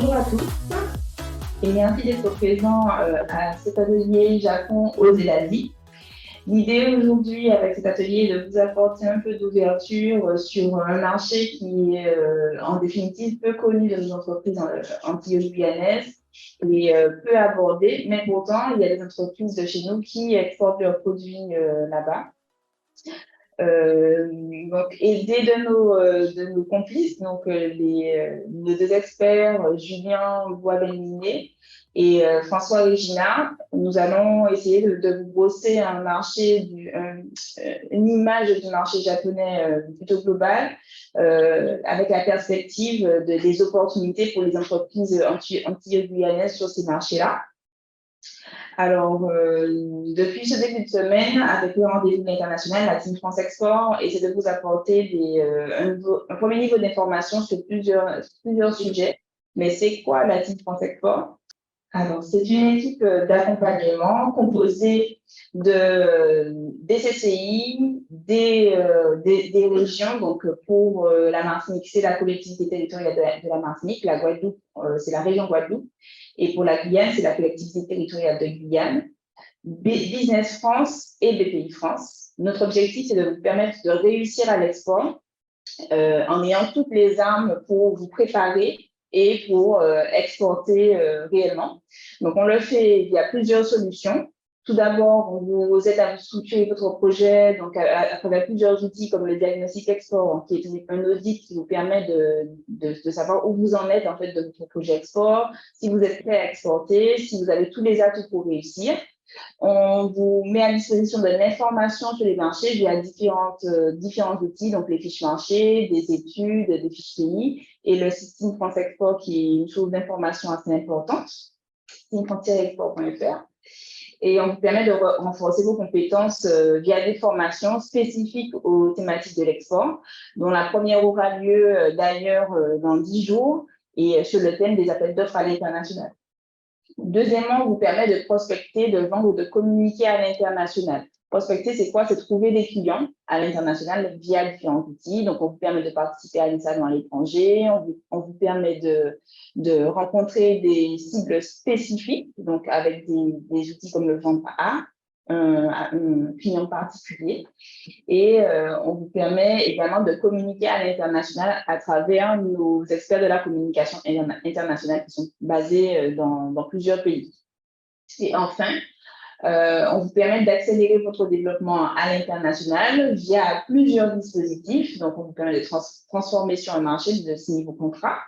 Bonjour à tous et merci d'être présents à cet atelier Japon aux Asie. L'idée aujourd'hui avec cet atelier est de vous apporter un peu d'ouverture sur un marché qui est en définitive peu connu de nos entreprises antillo-guyanaises et peu abordé, mais pourtant il y a des entreprises de chez nous qui exportent leurs produits là-bas. Donc, aidés de nos complices, donc nos deux experts, Julien Bois-Benligné et François Regina, nous allons essayer de vous brosser un marché, une image du marché japonais plutôt global, avec la perspective des opportunités pour les entreprises antillo-guyanaises sur ces marchés-là. Alors, depuis ce début de semaine, avec le rendez-vous international, la Team France Export essaie de vous apporter un premier niveau d'information sur plusieurs sujets. Mais c'est quoi la Team France Export? Alors, c'est une équipe d'accompagnement composée des CCI, des régions. Donc, pour la Martinique, c'est la collectivité territoriale de la Martinique. La Guadeloupe, c'est la région Guadeloupe. Et pour la Guyane, c'est la collectivité territoriale de Guyane. Business France et BPI France. Notre objectif, c'est de vous permettre de réussir à l'export en ayant toutes les armes pour vous préparer et pour exporter réellement. Donc, on le fait via plusieurs solutions. Tout d'abord, on vous aide à vous structurer votre projet donc à travers plusieurs outils comme le diagnostic export, qui est un audit qui vous permet de savoir où vous en êtes en fait de votre projet export, si vous êtes prêt à exporter, si vous avez tous les atouts pour réussir. On vous met à disposition de l'information sur les marchés via différents outils, donc les fiches marchés, des études, des fiches pays et le site France Export qui est une source d'information assez importante, team-export.fr. Et on vous permet de renforcer vos compétences via des formations spécifiques aux thématiques de l'export, dont la première aura lieu d'ailleurs dans 10 jours et sur le thème des appels d'offres à l'international. Deuxièmement, on vous permet de prospecter, de vendre ou de communiquer à l'international. Prospecter, c'est quoi? C'est trouver des clients à l'international via différents outils. Donc, on vous permet de participer à des salons à l'étranger. On vous permet de rencontrer des cibles spécifiques, donc avec des outils comme le vente à un client particulier. Et on vous permet également de communiquer à l'international à travers nos experts de la communication internationale qui sont basés dans plusieurs pays. Et enfin, on vous permet d'accélérer votre développement à l'international via plusieurs dispositifs. Donc, on vous permet de transformer sur un marché, de signer vos contrats.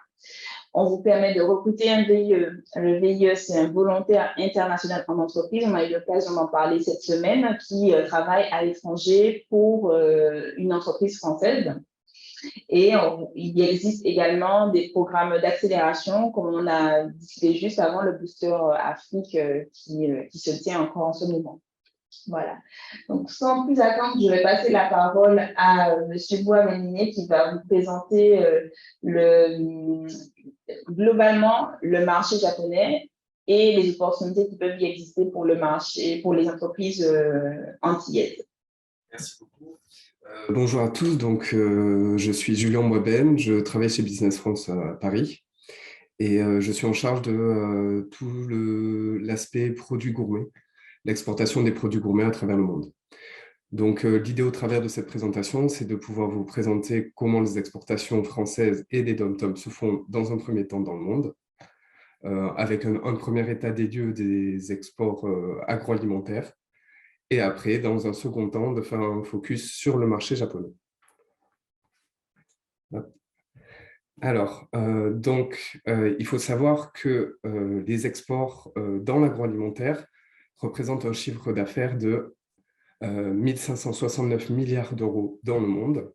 On vous permet de recruter un VIE. Le VIE, c'est un volontaire international en entreprise. On a eu l'occasion d'en parler cette semaine, qui travaille à l'étranger pour une entreprise française. Et il existe également des programmes d'accélération, comme on a discuté juste avant, le Booster Afrique qui se tient encore en ce moment. Voilà. Donc, sans plus attendre, je vais passer la parole à M. Bois-Benligné qui va vous présenter globalement le marché japonais et les opportunités qui peuvent y exister pour le marché, pour les entreprises antillaises. Merci beaucoup. Bonjour à tous, donc je suis Julien Bois-Ben, je travaille chez Business France à Paris et je suis en charge de tout l'aspect produits gourmets, l'exportation des produits gourmets à travers le monde. Donc l'idée au travers de cette présentation, c'est de pouvoir vous présenter comment les exportations françaises et des dom-toms se font dans un premier temps dans le monde, avec un premier état des lieux des exports agroalimentaires, et après, dans un second temps, de faire un focus sur le marché japonais. Alors, il faut savoir que les exports dans l'agroalimentaire représentent un chiffre d'affaires de 1 569 milliards d'euros dans le monde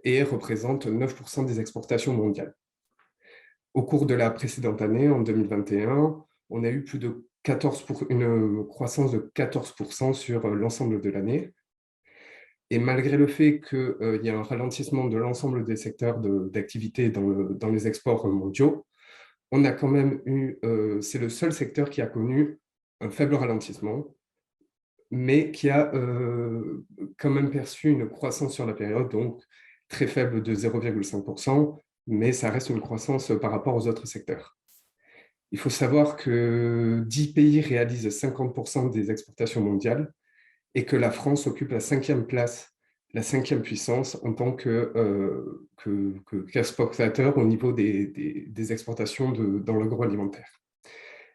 et représentent 9% des exportations mondiales. Au cours de la précédente année, en 2021, on a eu une croissance de 14% sur l'ensemble de l'année. Et malgré le fait qu'il y a un ralentissement de l'ensemble des secteurs d'activité dans les exports mondiaux, on a quand même eu, c'est le seul secteur qui a connu un faible ralentissement, mais qui a quand même perçu une croissance sur la période, donc très faible de 0,5%, mais ça reste une croissance par rapport aux autres secteurs. Il faut savoir que 10 pays réalisent 50% des exportations mondiales et que la France occupe la 5e place, la 5e puissance en tant qu'exportateur au niveau des exportations dans l'agroalimentaire.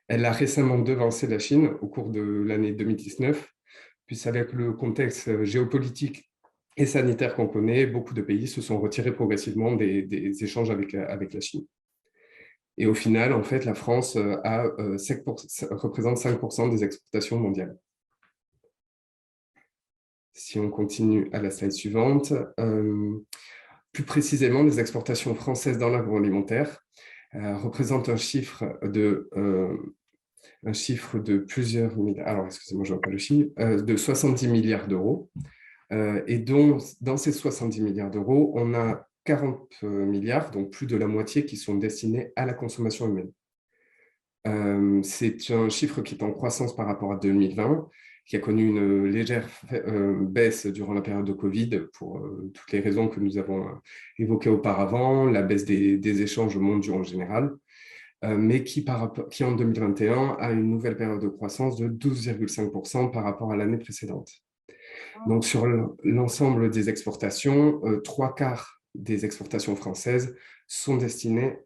Elle a récemment devancé la Chine au cours de l'année 2019, puisqu'avec le contexte géopolitique et sanitaire qu'on connaît, beaucoup de pays se sont retirés progressivement des échanges avec la Chine. Et au final, en fait, la France représente 5% des exportations mondiales. Si on continue à la slide suivante, plus précisément, les exportations françaises dans l'agroalimentaire représentent un chiffre de plusieurs milliards, alors excusez-moi, je ne vois pas le chiffre, de 70 milliards d'euros. Et dont, dans ces 70 milliards d'euros, on a 40 milliards, donc plus de la moitié, qui sont destinés à la consommation humaine. C'est un chiffre qui est en croissance par rapport à 2020, qui a connu une légère baisse durant la période de Covid pour toutes les raisons que nous avons évoquées auparavant, la baisse des échanges mondiaux en général, mais qui en 2021 a une nouvelle période de croissance de 12,5% par rapport à l'année précédente. Donc, sur l'ensemble des exportations, 3/4 des exportations françaises sont destinées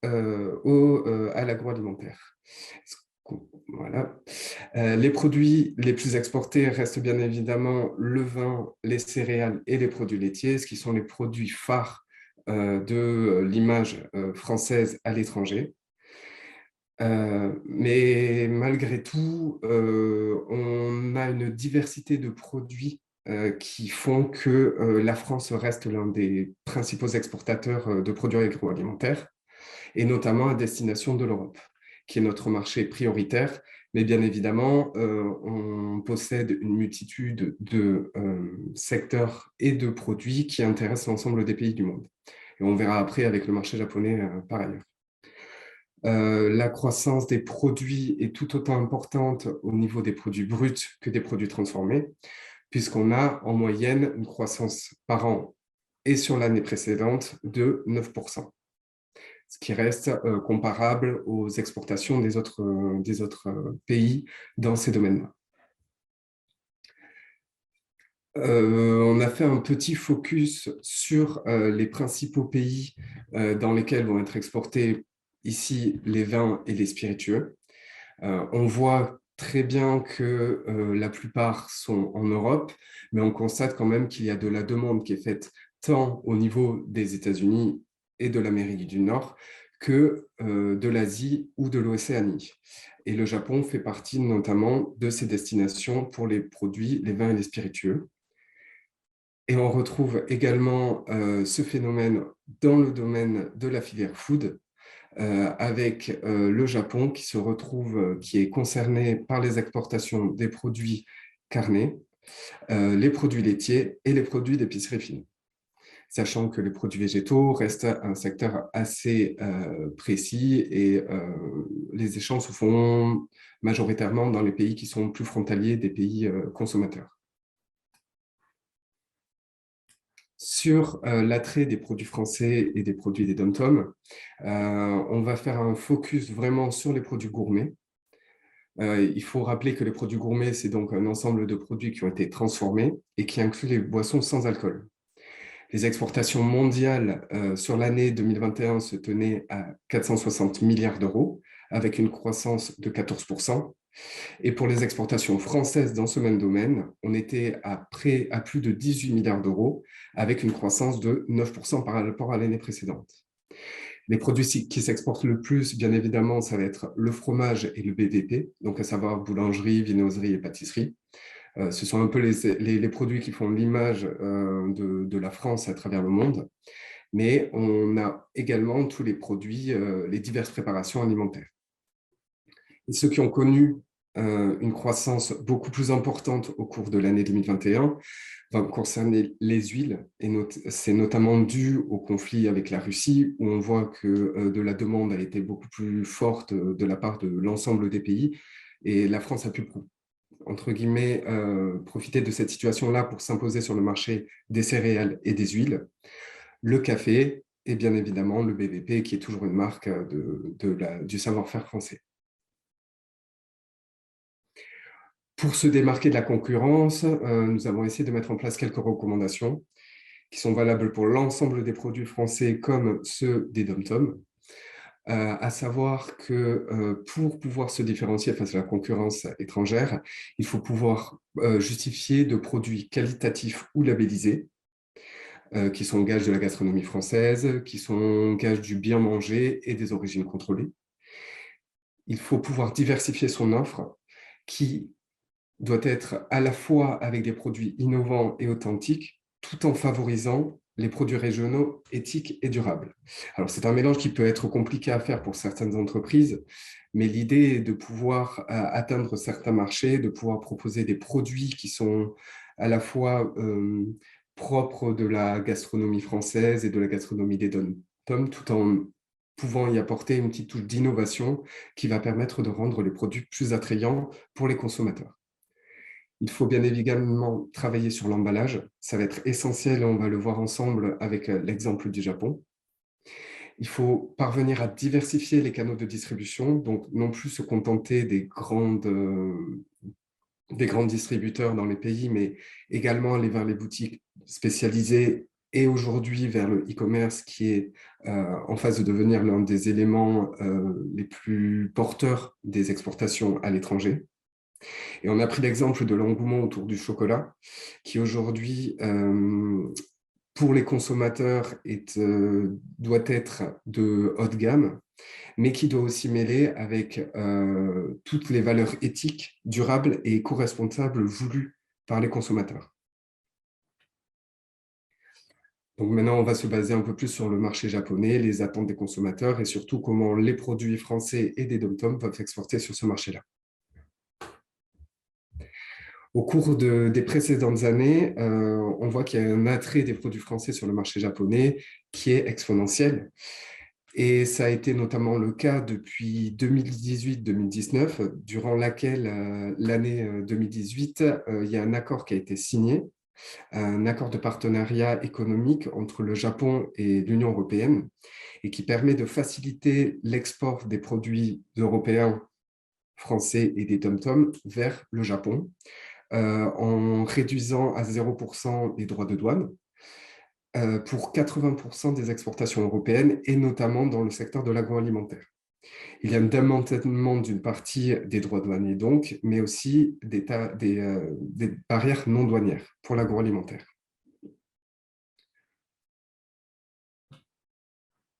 à l'agroalimentaire. Voilà. Les produits les plus exportés restent bien évidemment le vin, les céréales et les produits laitiers, ce qui sont les produits phares de l'image française à l'étranger. Mais malgré tout, on a une diversité de produits qui font que la France reste l'un des principaux exportateurs de produits agroalimentaires, et notamment à destination de l'Europe, qui est notre marché prioritaire. Mais bien évidemment, on possède une multitude de secteurs et de produits qui intéressent l'ensemble des pays du monde. Et on verra après avec le marché japonais par ailleurs. La croissance des produits est tout autant importante au niveau des produits bruts que des produits transformés, puisqu'on a en moyenne une croissance par an et sur l'année précédente de 9%, ce qui reste comparable aux exportations des autres pays dans ces domaines-là. On a fait un petit focus sur les principaux pays dans lesquels vont être exportés ici les vins et les spiritueux. On voit très bien que la plupart sont en Europe, mais on constate quand même qu'il y a de la demande qui est faite tant au niveau des États-Unis et de l'Amérique du Nord que de l'Asie ou de l'Océanie. Et le Japon fait partie notamment de ces destinations pour les produits, les vins et les spiritueux. Et on retrouve également ce phénomène dans le domaine de la filière food, avec le Japon qui est concerné par les exportations des produits carnés, les produits laitiers et les produits d'épicerie fine. Sachant que les produits végétaux restent un secteur assez précis et les échanges se font majoritairement dans les pays qui sont plus frontaliers des pays consommateurs. Sur l'attrait des produits français et des produits des DOM-TOM, on va faire un focus vraiment sur les produits gourmets. Il faut rappeler que les produits gourmets, c'est donc un ensemble de produits qui ont été transformés et qui incluent les boissons sans alcool. Les exportations mondiales sur l'année 2021 se tenaient à 460 milliards d'euros, avec une croissance de 14%. Et pour les exportations françaises dans ce même domaine, on était à plus de 18 milliards d'euros, avec une croissance de 9% par rapport à l'année précédente. Les produits qui s'exportent le plus, bien évidemment, ça va être le fromage et le BVP, donc à savoir boulangerie, viennoiserie et pâtisserie. Ce sont un peu les produits qui font l'image de la France à travers le monde. Mais on a également tous les produits, les diverses préparations alimentaires. Et ceux qui ont connu une croissance beaucoup plus importante au cours de l'année 2021 va concerner les huiles, et c'est notamment dû au conflit avec la Russie, où on voit que de la demande a été beaucoup plus forte de la part de l'ensemble des pays, et la France a pu, entre guillemets, profiter de cette situation-là pour s'imposer sur le marché des céréales et des huiles. Le café et bien évidemment le BVP, qui est toujours une marque du savoir-faire français. Pour se démarquer de la concurrence, nous avons essayé de mettre en place quelques recommandations qui sont valables pour l'ensemble des produits français comme ceux des DOM-TOM, à savoir que pour pouvoir se différencier face à la concurrence étrangère, il faut pouvoir justifier de produits qualitatifs ou labellisés, qui sont gages de la gastronomie française, qui sont gages du bien manger et des origines contrôlées. Il faut pouvoir diversifier son offre, qui doit être à la fois avec des produits innovants et authentiques, tout en favorisant les produits régionaux éthiques et durables. Alors, c'est un mélange qui peut être compliqué à faire pour certaines entreprises, mais l'idée est de pouvoir atteindre certains marchés, de pouvoir proposer des produits qui sont à la fois propres de la gastronomie française et de la gastronomie des DOM-TOM, tout en pouvant y apporter une petite touche d'innovation qui va permettre de rendre les produits plus attrayants pour les consommateurs. Il faut bien évidemment travailler sur l'emballage. Ça va être essentiel et on va le voir ensemble avec l'exemple du Japon. Il faut parvenir à diversifier les canaux de distribution, donc non plus se contenter des grands distributeurs dans les pays, mais également aller vers les boutiques spécialisées et aujourd'hui vers le e-commerce qui est en phase de devenir l'un des éléments les plus porteurs des exportations à l'étranger. Et on a pris l'exemple de l'engouement autour du chocolat, qui aujourd'hui, pour les consommateurs, doit être de haut de gamme, mais qui doit aussi mêler avec toutes les valeurs éthiques, durables et éco-responsables voulues par les consommateurs. Donc maintenant, on va se baser un peu plus sur le marché japonais, les attentes des consommateurs et surtout comment les produits français et des DOM-TOM peuvent s'exporter sur ce marché-là. Au cours des précédentes années, on voit qu'il y a un attrait des produits français sur le marché japonais qui est exponentiel. Et ça a été notamment le cas depuis 2018-2019, durant laquelle, l'année 2018, il y a un accord qui a été signé, un accord de partenariat économique entre le Japon et l'Union européenne, et qui permet de faciliter l'export des produits européens, français et des DOM-TOM vers le Japon, en réduisant à 0% les droits de douane pour 80% des exportations européennes et notamment dans le secteur de l'agroalimentaire. Il y a un démantèlement d'une partie des droits douaniers donc, mais aussi des barrières non douanières pour l'agroalimentaire.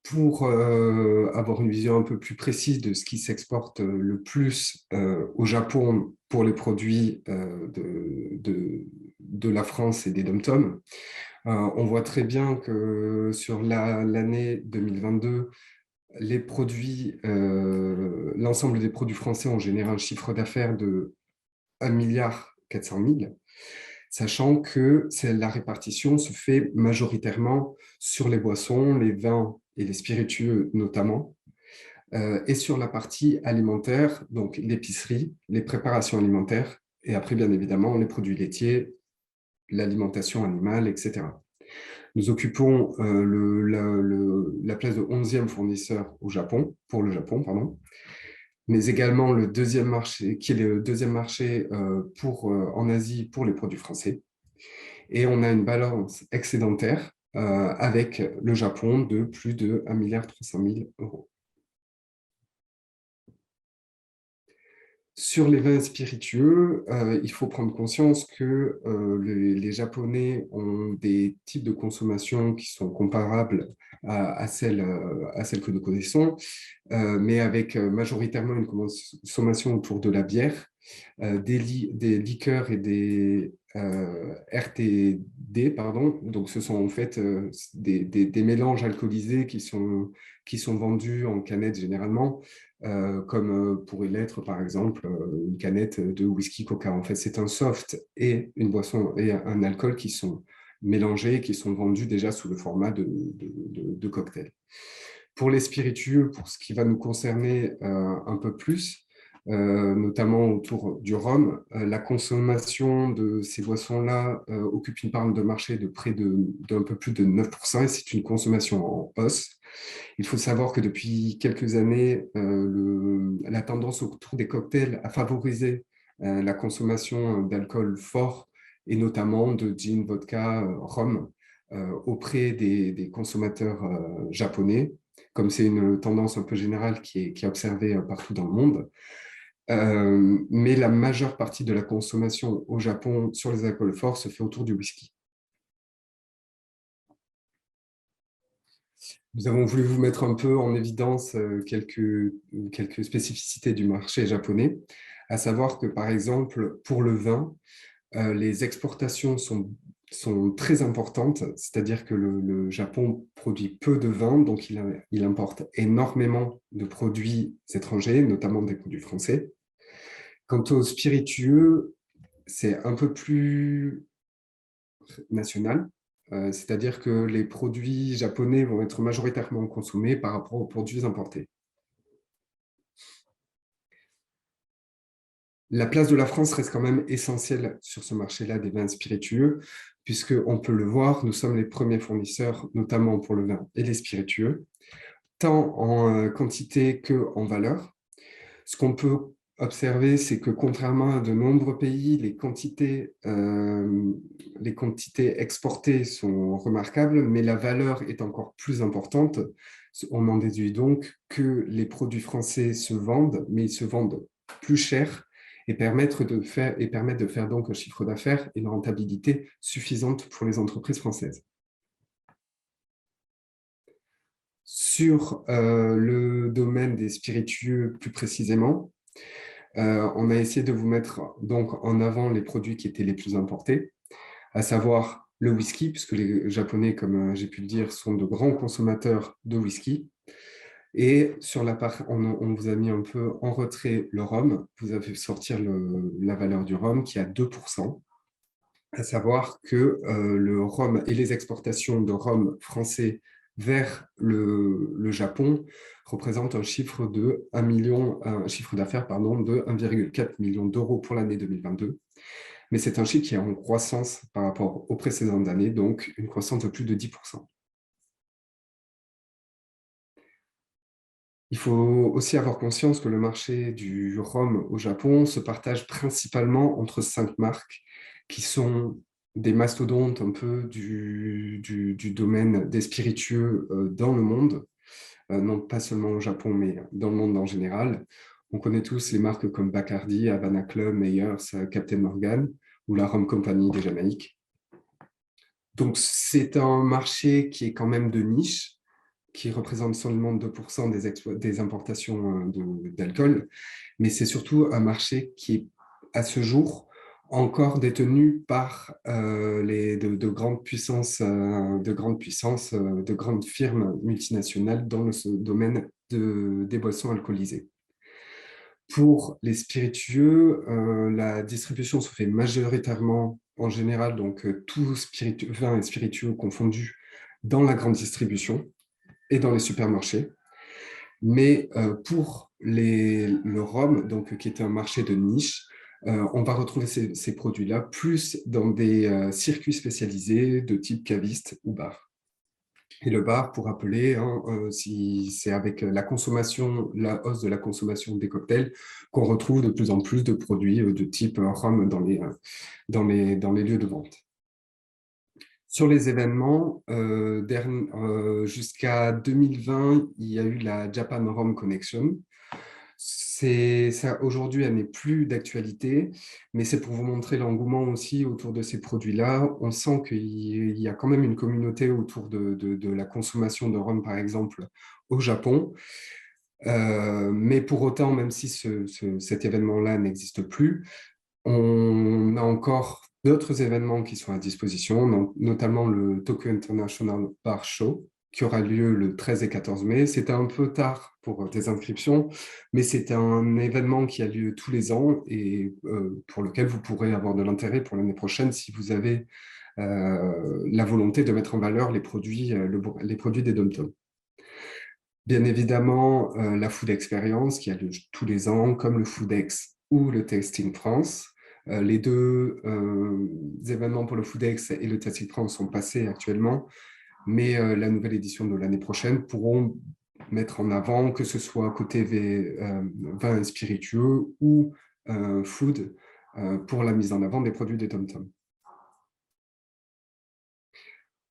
Pour avoir une vision un peu plus précise de ce qui s'exporte le plus au Japon pour les produits de la France et des DOM-TOM, on voit très bien que sur l'année 2022, l'ensemble des produits français ont généré un chiffre d'affaires de 1,4 milliard, sachant que la répartition se fait majoritairement sur les boissons, les vins et les spiritueux notamment, et sur la partie alimentaire, donc l'épicerie, les préparations alimentaires, et après bien évidemment les produits laitiers, l'alimentation animale, etc. Nous occupons la place de 11e fournisseur pour le Japon, pardon, mais également le deuxième marché, qui est le deuxième marché en Asie pour les produits français. Et on a une balance excédentaire avec le Japon de plus de 1,3 milliard d'euros. Sur les vins spiritueux, il faut prendre conscience que les Japonais ont des types de consommation qui sont comparables à celles que nous connaissons, mais avec majoritairement une consommation autour de la bière, des liqueurs et des RTD, pardon. Donc, ce sont en fait des mélanges alcoolisés qui sont vendus en canettes généralement, comme pourrait l'être par exemple une canette de whisky Coca. En fait, c'est un soft et une boisson et un alcool qui sont mélangés, qui sont vendus déjà sous le format de cocktail. Pour les spiritueux, pour ce qui va nous concerner un peu plus, notamment autour du rhum. La consommation de ces boissons-là occupe une part de marché de près d'un peu plus de 9%, et c'est une consommation en hausse. Il faut savoir que depuis quelques années, la tendance autour des cocktails a favorisé la consommation d'alcool fort, et notamment de gin, vodka, rhum, auprès des consommateurs japonais, comme c'est une tendance un peu générale qui est observée partout dans le monde. Mais la majeure partie de la consommation au Japon sur les alcools forts se fait autour du whisky. Nous avons voulu vous mettre un peu en évidence quelques spécificités du marché japonais, à savoir que, par exemple, pour le vin, les exportations sont très importantes, c'est-à-dire que le Japon produit peu de vin, donc il importe énormément de produits étrangers, notamment des produits français. Quant aux spiritueux, c'est un peu plus national, c'est-à-dire que les produits japonais vont être majoritairement consommés par rapport aux produits importés. La place de la France reste quand même essentielle sur ce marché-là des vins spiritueux, puisqu'on peut le voir, nous sommes les premiers fournisseurs, notamment pour le vin et les spiritueux, tant en quantité qu'en valeur. Ce qu'on peut observer, c'est que contrairement à de nombreux pays, les quantités exportées sont remarquables, mais la valeur est encore plus importante. On en déduit donc que les produits français se vendent, mais ils se vendent plus cher, et permettent de faire donc un chiffre d'affaires et une rentabilité suffisante pour les entreprises françaises. Sur le domaine des spiritueux plus précisément, on a essayé de vous mettre donc en avant les produits qui étaient les plus importés, à savoir le whisky, puisque les Japonais, comme j'ai pu le dire, sont de grands consommateurs de whisky. Et sur la part, on vous a mis un peu en retrait le rhum. Vous avez fait sortir la valeur du rhum qui est à 2%, à savoir que le rhum et les exportations de rhum français vers le Japon représentent un chiffre d'affaires de 1,4 million d'euros pour l'année 2022. Mais c'est un chiffre qui est en croissance par rapport aux précédentes années, donc une croissance de plus de 10%. Il faut aussi avoir conscience que le marché du rhum au Japon se partage principalement entre 5 marques qui sont des mastodontes un peu du domaine des spiritueux dans le monde, non pas seulement au Japon, mais dans le monde en général. On connaît tous les marques comme Bacardi, Havana Club, Mayors, Captain Morgan ou la Rum Company des Jamaïques. Donc c'est un marché qui est quand même de niche, qui représente seulement 2% des importations d'alcool, mais c'est surtout un marché qui est, à ce jour, encore détenu par de grandes puissances, de grandes firmes multinationales dans le domaine des boissons alcoolisées. Pour les spiritueux, la distribution se fait majoritairement, en général, donc tout vin et spiritueux confondus, dans la grande distribution et dans les supermarchés. Mais pour le rhum, donc, qui est un marché de niche, on va retrouver ces produits-là plus dans des circuits spécialisés de type caviste ou bar. Et le bar, pour rappeler, si c'est avec la hausse de la consommation des cocktails, qu'on retrouve de plus en plus de produits de type rhum dans les lieux de vente. Sur les événements, jusqu'à 2020, il y a eu la Japan Rum Connection. Aujourd'hui, elle n'est plus d'actualité, mais c'est pour vous montrer l'engouement aussi autour de ces produits-là. On sent qu'il y a quand même une communauté autour de la consommation de rhum, par exemple, au Japon. Mais pour autant, même si cet événement-là n'existe plus, on a encore d'autres événements qui sont à disposition, notamment le Tokyo International Bar Show, qui aura lieu le 13 et 14 mai. C'était un peu tard pour des inscriptions, mais c'est un événement qui a lieu tous les ans et pour lequel vous pourrez avoir de l'intérêt pour l'année prochaine si vous avez la volonté de mettre en valeur les produits des dom-toms. Bien évidemment, la Food Experience qui a lieu tous les ans, comme le Foodex ou le Tasting France. Les deux événements pour le Foodex et le Tasting France sont passés actuellement, mais la nouvelle édition de l'année prochaine pourront mettre en avant, que ce soit côté vin et spiritueux ou food, pour la mise en avant des produits des TomTom.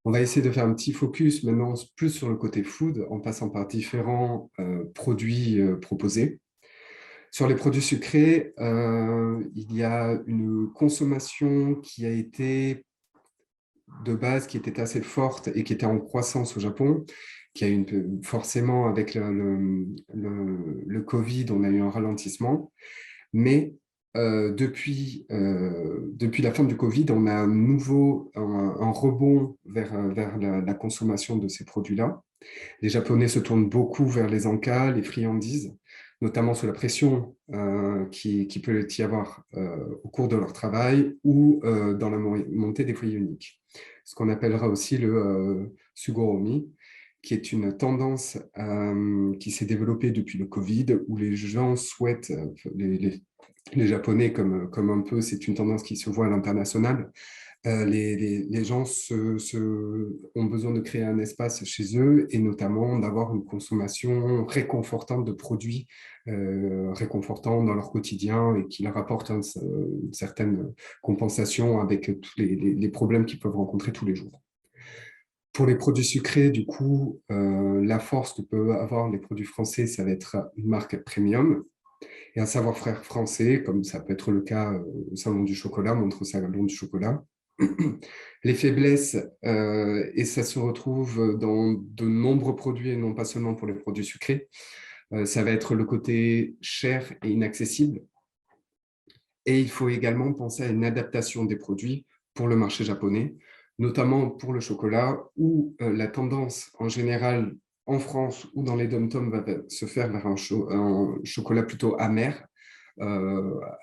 On va essayer de faire un petit focus maintenant plus sur le côté food, en passant par différents produits proposés. Sur les produits sucrés, il y a une consommation qui a été de base, qui était assez forte et qui était en croissance au Japon, qui a eu forcément avec le Covid, on a eu un ralentissement. Mais depuis la fin du Covid, on a un rebond vers la consommation de ces produits-là. Les Japonais se tournent beaucoup vers les encas, les friandises, notamment sous la pression qui peut y avoir au cours de leur travail ou dans la montée des foyers uniques. Ce qu'on appellera aussi le sugoromi, qui est une tendance qui s'est développée depuis le Covid, où les gens souhaitent, les Japonais comme un peu, c'est une tendance qui se voit à l'international, les gens ont besoin de créer un espace chez eux et notamment d'avoir une consommation réconfortante de produits réconfortants dans leur quotidien et qui leur apportent une certaine compensation avec tous les problèmes qu'ils peuvent rencontrer tous les jours. Pour les produits sucrés, du coup, la force que peuvent avoir les produits français, ça va être une marque premium et un savoir-faire français, comme ça peut être le cas au Salon du Chocolat, Montre au Salon du Chocolat. Les faiblesses, et ça se retrouve dans de nombreux produits et non pas seulement pour les produits sucrés, ça va être le côté cher et inaccessible. Et il faut également penser à une adaptation des produits pour le marché japonais, notamment pour le chocolat, où la tendance en général en France ou dans les dom-toms va se faire vers un chocolat plutôt amer,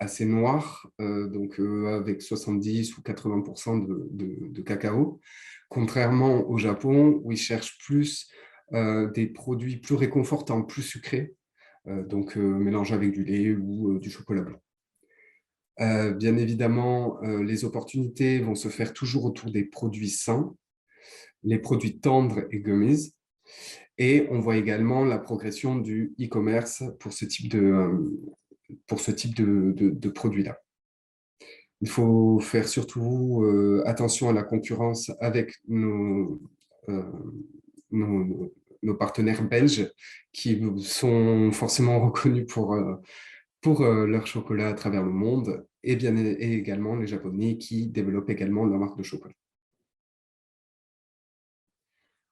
assez noir, donc avec 70 ou 80% de cacao, contrairement au Japon où ils cherchent plus des produits plus réconfortants, plus sucrés, donc mélangés avec du lait ou du chocolat blanc. Bien évidemment, les opportunités vont se faire toujours autour des produits sains, les produits tendres et gummies. Et on voit également la progression du e-commerce pour ce type de produits-là. Il faut faire surtout attention à la concurrence avec euh, nos partenaires belges qui sont forcément reconnus pour leur chocolat à travers le monde et également les Japonais qui développent également leur marque de chocolat.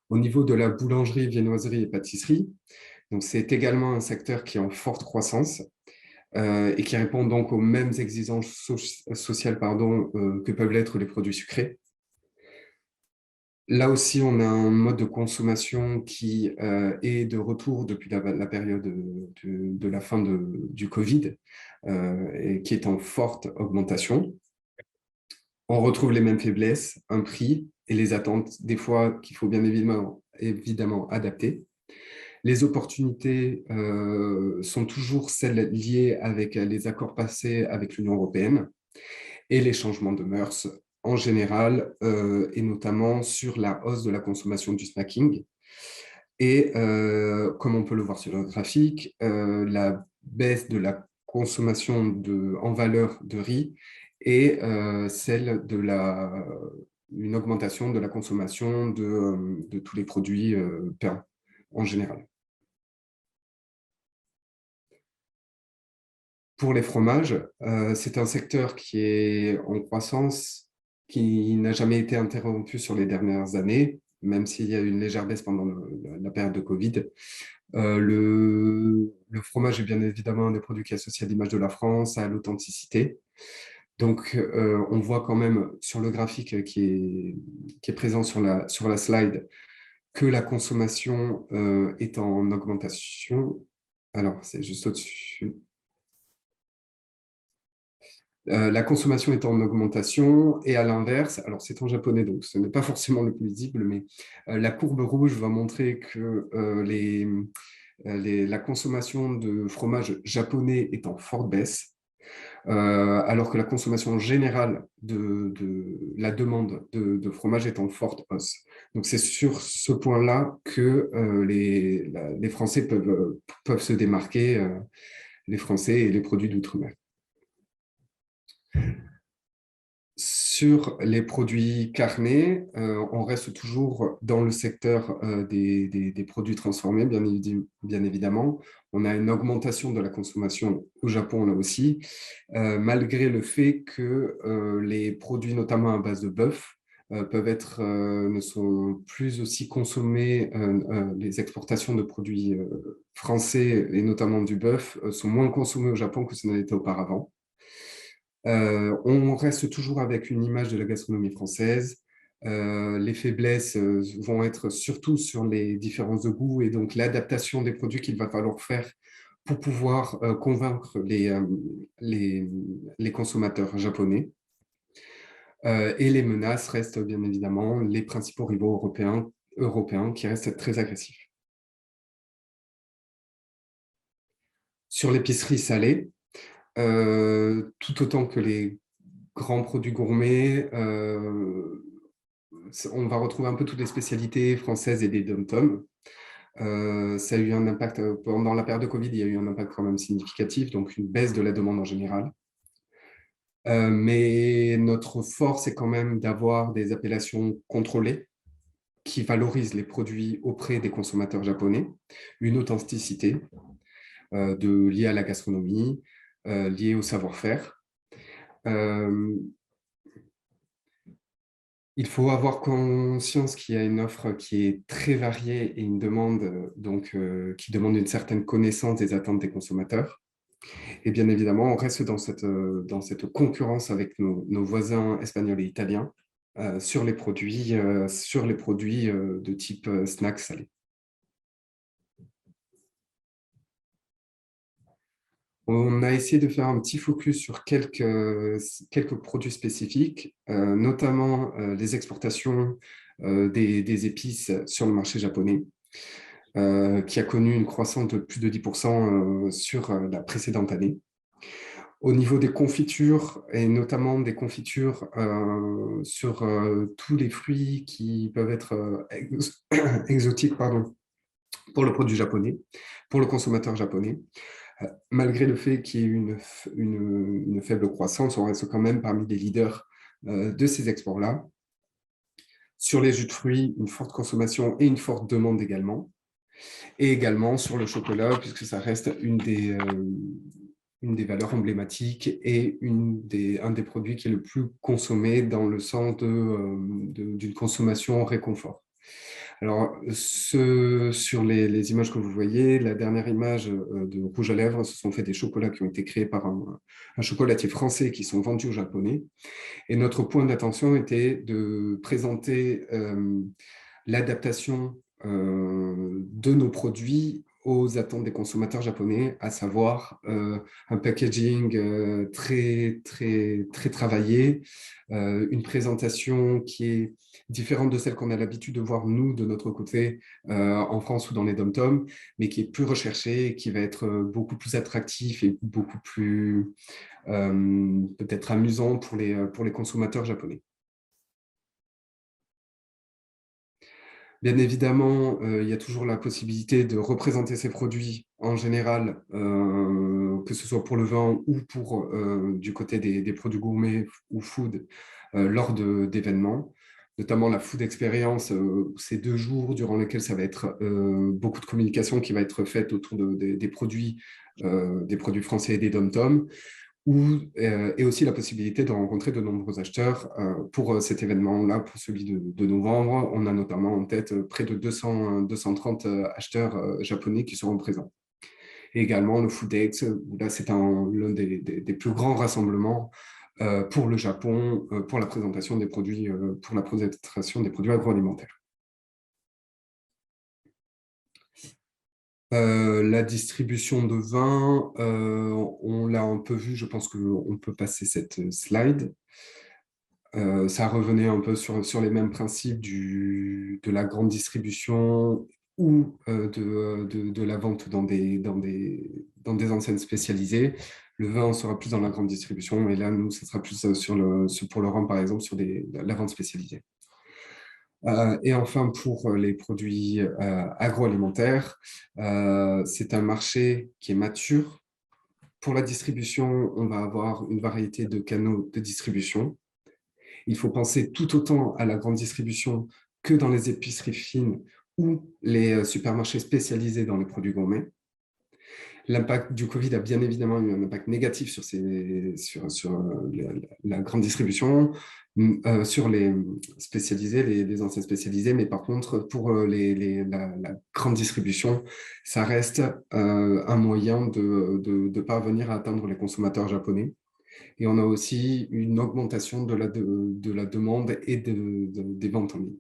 Au niveau de la boulangerie, viennoiserie et pâtisserie, donc c'est également un secteur qui est en forte croissance et qui répond donc aux mêmes exigences sociales que peuvent l'être les produits sucrés. Là aussi, on a un mode de consommation qui est de retour depuis la période de la fin du Covid et qui est en forte augmentation. On retrouve les mêmes faiblesses, un prix et les attentes, des fois qu'il faut bien évidemment adapter. Les opportunités sont toujours celles liées avec les accords passés avec l'Union européenne et les changements de mœurs en général, et notamment sur la hausse de la consommation du snacking. Et comme on peut le voir sur le graphique, la baisse de la consommation en valeur de riz et celle une augmentation de la consommation de tous les produits pain en général. Pour les fromages, c'est un secteur qui est en croissance, qui n'a jamais été interrompu sur les dernières années, même s'il y a eu une légère baisse pendant la période de Covid. Le fromage est bien évidemment un des produits qui est associé à l'image de la France, à l'authenticité. Donc, on voit quand même sur le graphique qui est présent sur la slide que la consommation est en augmentation. Alors, c'est juste au-dessus. La consommation est en augmentation et à l'inverse, alors c'est en japonais, donc ce n'est pas forcément le plus visible, mais la courbe rouge va montrer que la consommation de fromage japonais est en forte baisse, alors que la consommation générale de la demande de fromage est en forte hausse. Donc c'est sur ce point-là que les Français peuvent se démarquer, les Français et les produits d'outre-mer. Sur les produits carnés, on reste toujours dans le secteur des produits transformés, bien évidemment. On a une augmentation de la consommation au Japon, là aussi, malgré le fait que les produits, notamment à base de bœuf, ne sont plus aussi consommés. Les exportations de produits français, et notamment du bœuf, sont moins consommées au Japon que ce n'était auparavant. On reste toujours avec une image de la gastronomie française. Les faiblesses vont être surtout sur les différences de goût et donc l'adaptation des produits qu'il va falloir faire pour pouvoir convaincre les consommateurs japonais. Et les menaces restent bien évidemment les principaux rivaux européens qui restent très agressifs. Sur l'épicerie salée, tout autant que les grands produits gourmets, on va retrouver un peu toutes les spécialités françaises et des dom-toms. Ça a eu un impact, pendant la période de Covid, il y a eu un impact quand même significatif, donc une baisse de la demande en général. Mais notre force est quand même d'avoir des appellations contrôlées qui valorisent les produits auprès des consommateurs japonais, une authenticité liée à la gastronomie, liée au savoir-faire. Il faut avoir conscience qu'il y a une offre qui est très variée et une demande qui demande une certaine connaissance des attentes des consommateurs. Et bien évidemment, on reste dans cette concurrence avec nos voisins espagnols et italiens sur les produits de type snack salé. On a essayé de faire un petit focus sur quelques produits spécifiques, notamment les exportations des épices sur le marché japonais, qui a connu une croissance de plus de 10% sur la précédente année. Au niveau des confitures, et notamment des confitures sur tous les fruits qui peuvent être exotiques, pour le produit japonais, pour le consommateur japonais. Malgré le fait qu'il y ait eu une faible croissance, on reste quand même parmi les leaders de ces exports-là. Sur les jus de fruits, une forte consommation et une forte demande également. Et également sur le chocolat, puisque ça reste une des valeurs emblématiques et un des produits qui est le plus consommé dans le sens d'une consommation réconfort. Alors, sur les images que vous voyez, la dernière image de rouge à lèvres, ce sont fait des chocolats qui ont été créés par un chocolatier français qui sont vendus aux Japonais. Et notre point d'attention était de présenter l'adaptation de nos produits aux attentes des consommateurs japonais, à savoir un packaging très, très, très travaillé, une présentation qui est différente de celle qu'on a l'habitude de voir, nous, de notre côté, en France ou dans les dom-toms, mais qui est plus recherchée, qui va être beaucoup plus attractif et beaucoup plus peut-être amusant pour les consommateurs japonais. Bien évidemment, il y a toujours la possibilité de représenter ces produits en général, que ce soit pour le vin ou pour du côté des produits gourmets ou food, lors d'événements, notamment la food experience, ces 2 jours durant lesquels ça va être beaucoup de communication qui va être faite autour des produits français et des dom-toms, et aussi la possibilité de rencontrer de nombreux acheteurs pour cet événement-là, pour celui de novembre. On a notamment en tête près de 230 acheteurs japonais qui seront présents. Et également le Foodex, où là c'est l'un des plus grands rassemblements pour le Japon, pour la présentation des produits, agroalimentaires. La distribution de vin, on l'a un peu vu, je pense qu'on peut passer cette slide. Ça revenait un peu sur les mêmes principes de la grande distribution ou de la vente dans des enseignes spécialisées. Le vin, on sera plus dans la grande distribution, et là, nous, ça sera plus pour le rhum, par exemple, sur la vente spécialisée. Et enfin, pour les produits agroalimentaires, c'est un marché qui est mature. Pour la distribution, on va avoir une variété de canaux de distribution. Il faut penser tout autant à la grande distribution que dans les épiceries fines ou les supermarchés spécialisés dans les produits gourmets. L'impact du Covid a bien évidemment eu un impact négatif sur la grande distribution, sur les spécialisés, les enseignes spécialisées, mais par contre, pour la grande distribution, ça reste un moyen de parvenir à atteindre les consommateurs japonais. Et on a aussi une augmentation de la demande et des ventes en ligne.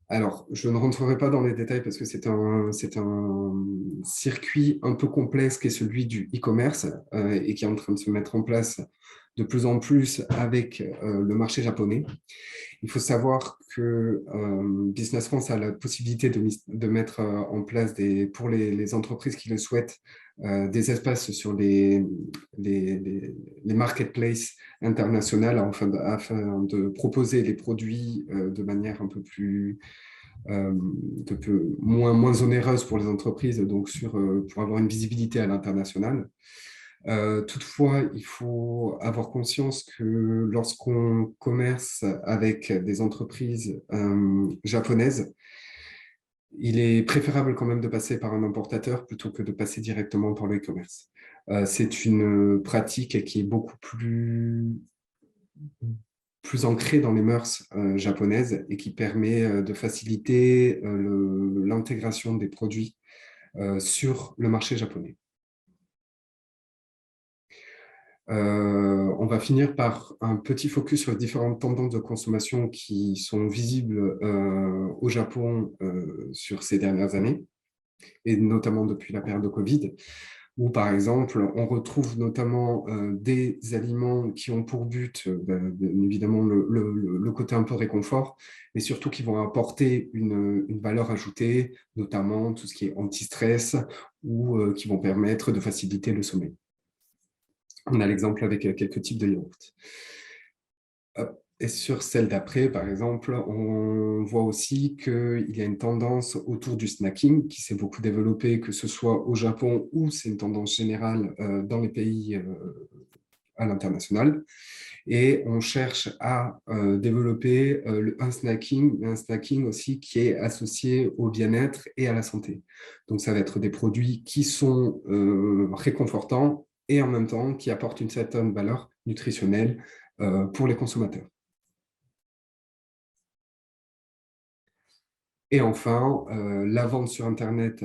Alors, je ne rentrerai pas dans les détails parce que c'est un circuit un peu complexe qui est celui du e-commerce et qui est en train de se mettre en place de plus en plus avec le marché japonais. Il faut savoir que Business France a la possibilité de mettre en place, pour les entreprises qui le souhaitent, des espaces sur les marketplaces internationales afin de proposer les produits de manière un peu plus moins onéreuse pour les entreprises, donc pour avoir une visibilité à l'international. Toutefois, il faut avoir conscience que lorsqu'on commerce avec des entreprises japonaises, il est préférable quand même de passer par un importateur plutôt que de passer directement par le e-commerce. C'est une pratique qui est beaucoup plus ancrée dans les mœurs japonaises et qui permet de faciliter l'intégration des produits sur le marché japonais. On va finir par un petit focus sur les différentes tendances de consommation qui sont visibles au Japon sur ces dernières années, et notamment depuis la période de Covid, où par exemple, on retrouve notamment des aliments qui ont pour but, bien évidemment, le côté un peu réconfort, et surtout qui vont apporter une valeur ajoutée, notamment tout ce qui est anti-stress, ou qui vont permettre de faciliter le sommeil. On a l'exemple avec quelques types de yaourts. Et sur celle d'après, par exemple, on voit aussi qu'il y a une tendance autour du snacking qui s'est beaucoup développée, que ce soit au Japon ou c'est une tendance générale dans les pays à l'international. Et on cherche à développer un snacking aussi qui est associé au bien-être et à la santé. Donc, ça va être des produits qui sont réconfortants et en même temps qui apportent une certaine valeur nutritionnelle pour les consommateurs. Et enfin, la vente sur Internet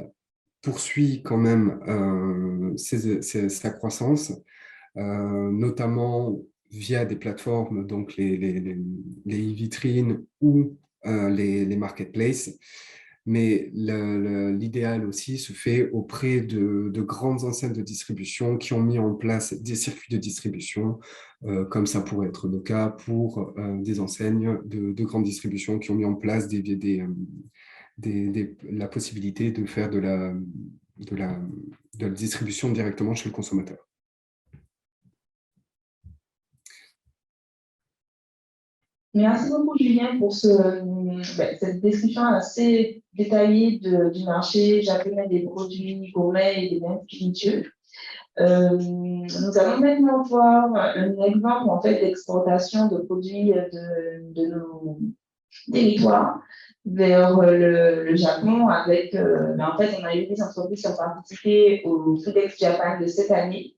poursuit quand même sa croissance, notamment via des plateformes, donc les vitrines ou les marketplaces. Mais l'idéal aussi se fait auprès de grandes enseignes de distribution qui ont mis en place des circuits de distribution, comme ça pourrait être le cas pour des enseignes de grande distribution qui ont mis en place la possibilité de faire de la distribution directement chez le consommateur. Merci beaucoup, Julien, pour cette description assez détaillée du marché japonais des produits gourmets et des biens spiritueux. Nous allons maintenant voir un exemple en fait, d'exportation de produits de nos territoires vers le Japon. En fait, on a eu des entreprises qui ont participé au FedEx Japan de cette année,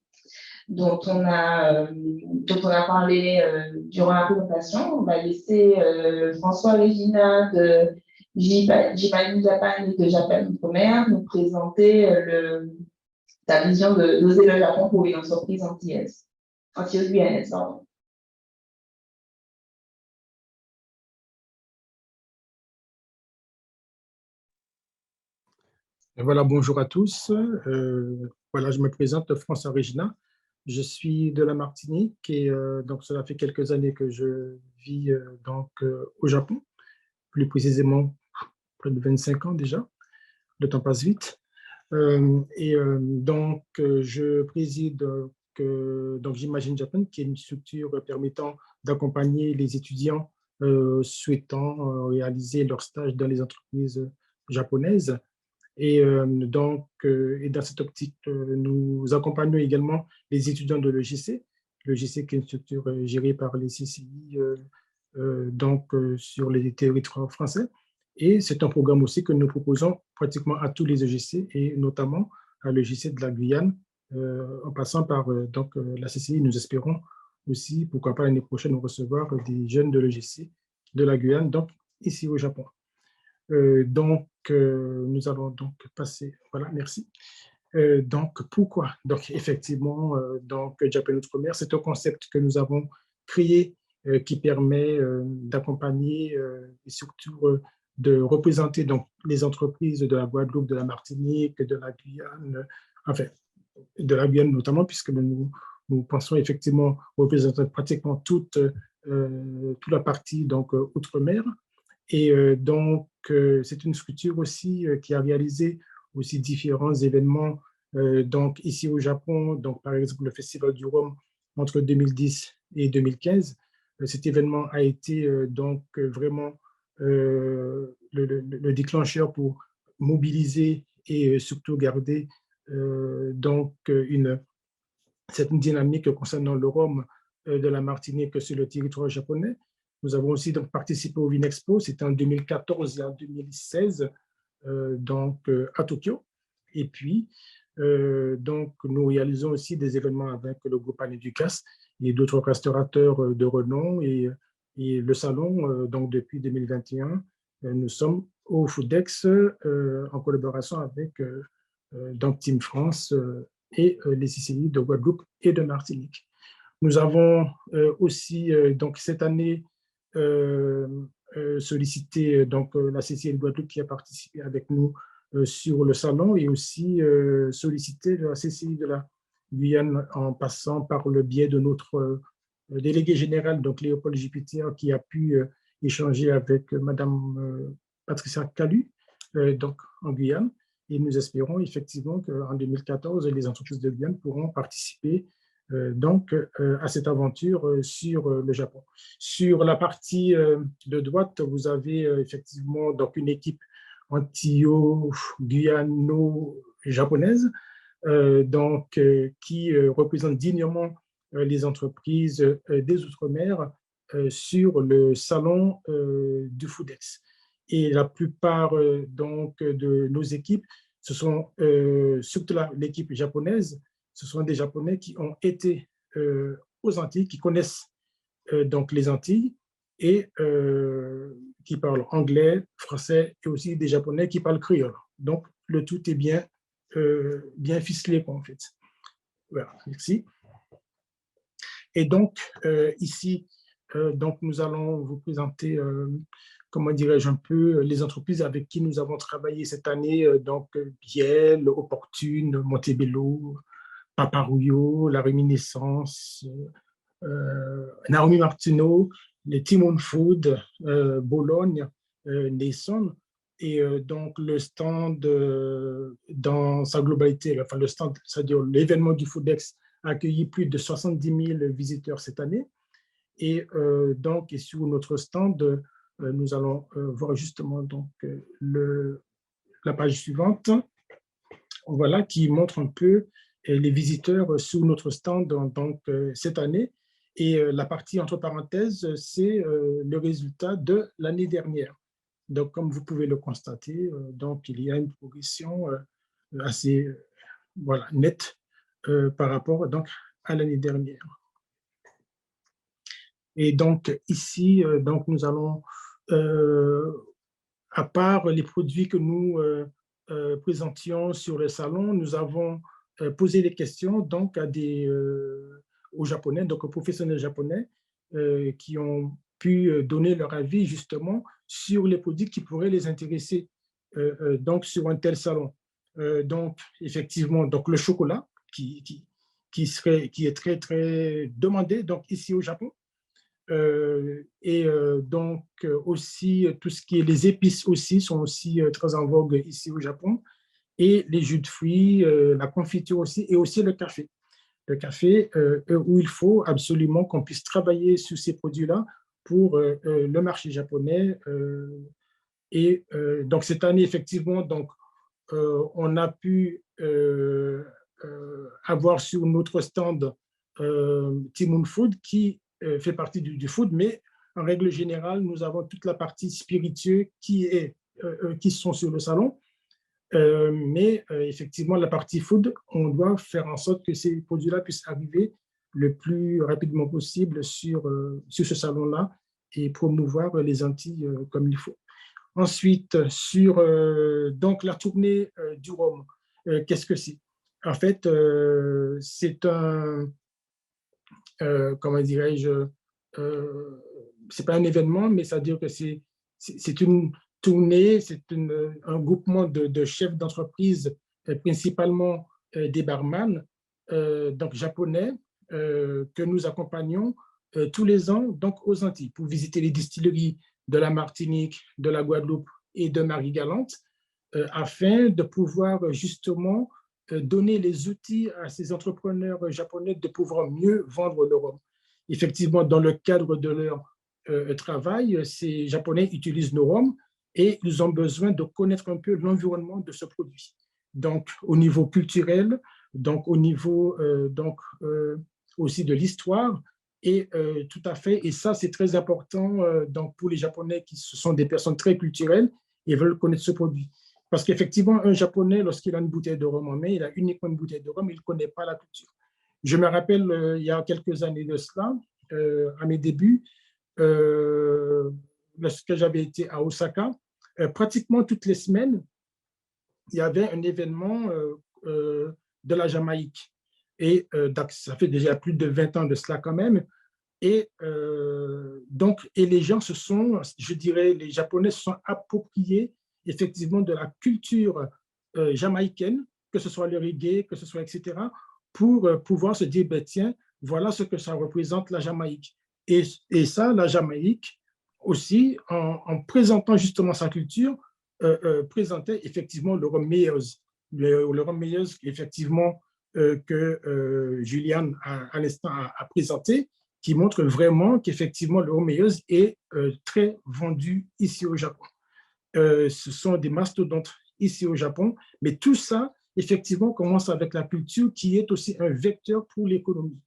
dont on a parlé durant la présentation. On va laisser François Régina de Jimani Japan et de Japan Outre-mer nous présenter sa vision d'oser le Japon pour une entreprise antillaises. Antilleuse-guyanaise, pardon. Et voilà, bonjour à tous. Voilà, je me présente François Regina. Je suis de la Martinique et donc cela fait quelques années que je vis au Japon, plus précisément près de 25 ans déjà. Le temps passe vite. Je préside donc j'imagine Japan, qui est une structure permettant d'accompagner les étudiants souhaitant réaliser leur stage dans les entreprises japonaises. Et dans cette optique, nous accompagnons également les étudiants de l'EGC. L'EGC qui est une structure gérée par les CCI sur les territoires français. Et c'est un programme aussi que nous proposons pratiquement à tous les EGC et notamment à l'EGC de la Guyane, en passant par la CCI. Nous espérons aussi, pourquoi pas l'année prochaine, recevoir des jeunes de l'EGC de la Guyane, donc ici au Japon. Nous allons donc passer. Voilà, merci. Pourquoi? Donc, effectivement, Japan Outre-mer, c'est un concept que nous avons créé qui permet d'accompagner et surtout de représenter donc, les entreprises de la Guadeloupe, de la Martinique, de la Guyane, enfin, de la Guyane notamment, puisque nous pensons effectivement représenter pratiquement toute la partie donc, Outre-mer. Et c'est une structure aussi qui a réalisé aussi différents événements donc ici au Japon, donc par exemple le Festival du Rhum entre 2010 et 2015. Cet événement a été vraiment le déclencheur pour mobiliser et surtout garder cette dynamique concernant le Rhum de la Martinique sur le territoire japonais. Nous avons aussi donc participé au Vinexpo, c'était en 2014 et en 2016, à Tokyo. Et puis, nous réalisons aussi des événements avec le groupe Anéducas et d'autres restaurateurs de renom. Et le salon, donc depuis 2021, nous sommes au Foodex en collaboration avec Team France et les CCI de Guadeloupe et de Martinique. Nous avons aussi, donc cette année, sollicité la CCI de Guadeloupe qui a participé avec nous sur le salon et aussi sollicité la CCI de la Guyane en passant par le biais de notre délégué général, donc Léopold Jupiter, qui a pu échanger avec Madame Patricia Calu, donc en Guyane. Et nous espérons effectivement qu'en 2014, les entreprises de Guyane pourront participer à cette aventure sur le Japon. Sur la partie de droite, vous avez effectivement donc une équipe antillo-guyano-japonaise qui représente dignement les entreprises des Outre-mer sur le salon du Foodex. Et la plupart de nos équipes, ce sont surtout l'équipe japonaise, ce sont des Japonais qui ont été aux Antilles, qui connaissent donc les Antilles et qui parlent anglais, français et aussi des Japonais qui parlent créole. Donc, le tout est bien ficelé, en fait. Voilà, merci. Et donc, ici, nous allons vous présenter, comment dirais-je, un peu les entreprises avec qui nous avons travaillé cette année, Biel, Opportune, Montebello, Paparouillot, La Réminiscence, Naomi Martineau, les Timon Food, Bologne, Nason. Et donc, le stand, dans sa globalité, enfin, le stand, c'est-à-dire l'événement du Foodex, a accueilli plus de 70 000 visiteurs cette année. Et et sur notre stand, nous allons voir justement la page suivante, voilà, qui montre un peu les visiteurs sur notre stand cette année. Et la partie entre parenthèses, c'est le résultat de l'année dernière. Donc, comme vous pouvez le constater, il y a une progression assez nette par rapport à l'année dernière. Et donc, ici, nous allons, à part les produits que nous présentions sur le salon, nous avons posé des questions aux Japonais, donc aux professionnels japonais, qui ont pu donner leur avis justement sur les produits qui pourraient les intéresser sur un tel salon. Donc, effectivement, donc le chocolat qui est très, très demandé donc, ici au Japon. Donc, aussi, tout ce qui est les épices aussi sont aussi très en vogue ici au Japon. Et les jus de fruits, la confiture aussi, et aussi le café. Le café, où il faut absolument qu'on puisse travailler sur ces produits-là pour le marché japonais. Donc, cette année, effectivement, donc, on a pu avoir sur notre stand Timoon Food qui fait partie du food, mais en règle générale, nous avons toute la partie spiritueux qui sont sur le salon. Mais effectivement, la partie food, on doit faire en sorte que ces produits-là puissent arriver le plus rapidement possible sur ce salon-là et promouvoir les Antilles comme il faut. Ensuite, sur donc la tournée du Rhum, qu'est-ce que c'est? En fait, c'est comment dirais-je, c'est pas un événement, mais ça veut dire que c'est une tournée, c'est un groupement de chefs d'entreprise, principalement des barman, donc japonais, que nous accompagnons tous les ans donc aux Antilles pour visiter les distilleries de la Martinique, de la Guadeloupe et de Marie-Galante, afin de pouvoir justement donner les outils à ces entrepreneurs japonais de pouvoir mieux vendre le rhum. Effectivement, dans le cadre de leur travail, ces Japonais utilisent nos rhums et ils ont besoin de connaître un peu l'environnement de ce produit. Donc, au niveau culturel, donc au niveau aussi de l'histoire, et tout à fait, et ça c'est très important donc pour les Japonais qui sont des personnes très culturelles et veulent connaître ce produit. Parce qu'effectivement, un Japonais, lorsqu'il a une bouteille de rhum en main, il a uniquement une bouteille de rhum, il ne connaît pas la culture. Je me rappelle, il y a quelques années de cela, à mes débuts, lorsque j'avais été à Osaka, pratiquement toutes les semaines, il y avait un événement de la Jamaïque. Et ça fait déjà plus de 20 ans de cela quand même. Et donc, et les gens se sont, je dirais, les Japonais se sont appropriés effectivement de la culture jamaïcaine, que ce soit le reggae, que ce soit etc., pour pouvoir se dire, ben, tiens, voilà ce que ça représente la Jamaïque. Et ça, la Jamaïque aussi, en présentant justement sa culture, présentait effectivement le rhum meilleuse. Le rhum meilleuse, effectivement, que Juliane, à l'instant, a présenté, qui montre vraiment qu'effectivement, le rhum meilleuse est très vendu ici au Japon. Ce sont des mastodontes ici au Japon, mais tout ça, effectivement, commence avec la culture qui est aussi un vecteur pour l'économie.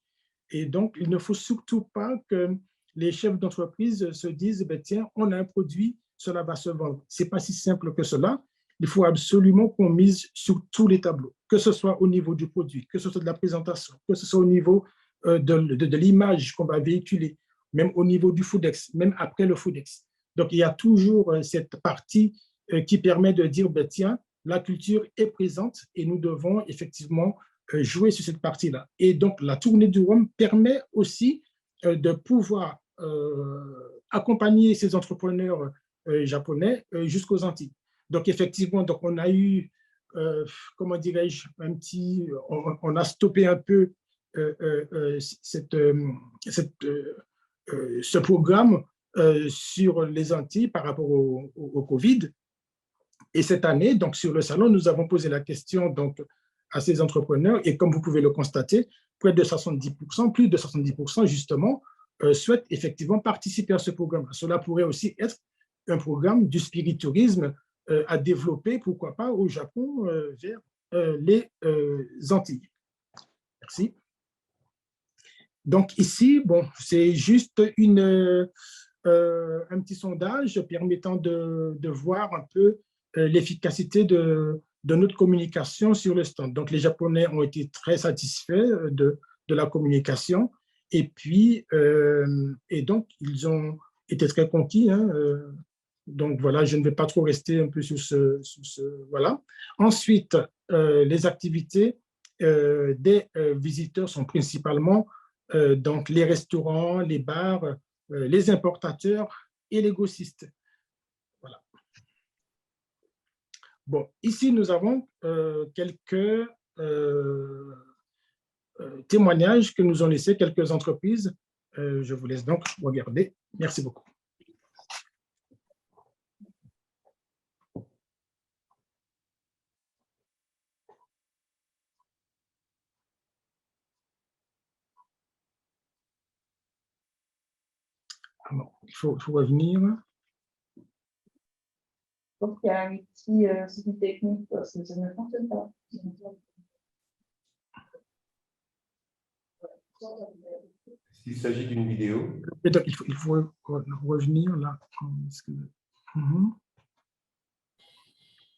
Et donc, il ne faut surtout pas que les chefs d'entreprise se disent, ben, tiens, on a un produit, cela va se vendre. Ce n'est pas si simple que cela. Il faut absolument qu'on mise sur tous les tableaux, que ce soit au niveau du produit, que ce soit de la présentation, que ce soit au niveau de l'image qu'on va véhiculer, même au niveau du Foodex, même après le Foodex. Donc, il y a toujours cette partie qui permet de dire, ben, tiens, la culture est présente et nous devons effectivement jouer sur cette partie-là. Et donc, la tournée du rhum permet aussi de pouvoir accompagner ces entrepreneurs japonais jusqu'aux Antilles. Donc, effectivement, donc on a eu, comment dirais-je, on a stoppé un peu ce programme sur les Antilles par rapport au Covid. Et cette année, donc sur le salon, nous avons posé la question donc, à ces entrepreneurs et comme vous pouvez le constater, près de 70%, plus de 70% justement, souhaitent effectivement participer à ce programme. Cela pourrait aussi être un programme du spiritourisme à développer, pourquoi pas, au Japon vers les Antilles. Merci. Donc ici, bon, c'est juste un petit sondage permettant de voir un peu l'efficacité de notre communication sur le stand. Donc, les Japonais ont été très satisfaits de la communication et puis, et donc, ils ont été très conquis. Hein, donc, voilà, je ne vais pas trop rester un peu sur voilà. Ensuite, les activités des visiteurs sont principalement donc les restaurants, les bars, les importateurs et les grossistes. Voilà. Bon, ici, nous avons quelques témoignages que nous ont laissés quelques entreprises. Je vous laisse donc regarder. Merci beaucoup. Alors, il faut revenir. Donc, il y a un petit souci technique parce que ça ne fonctionne pas. S'il s'agit d'une vidéo. Et donc, il faut revenir là.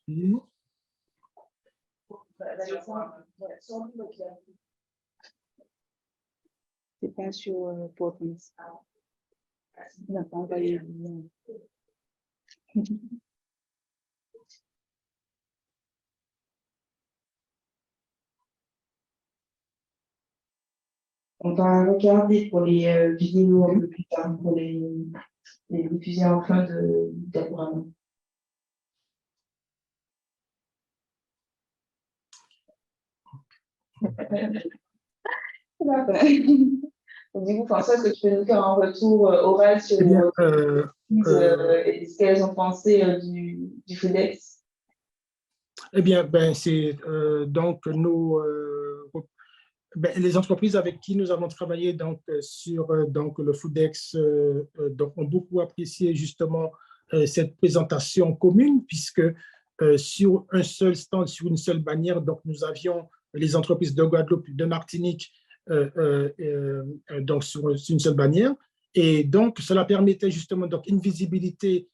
Et... C'est pas sur Portnews. Il n'a pas envoyé le lien. On va regarder pour les vidéos un peu plus tard, pour les diffuser en fin de diaporama. Du coup, François, est-ce que tu peux nous faire un retour oral sur ce qu'elles ont pensé du FOODEX? Eh bien, c'est donc les entreprises avec qui nous avons travaillé donc, sur le FOODEX donc, ont beaucoup apprécié justement cette présentation commune, puisque sur un seul stand, sur une seule bannière, donc nous avions les entreprises de Guadeloupe, de Martinique, donc sur une seule bannière. Et donc, cela permettait justement donc, une visibilité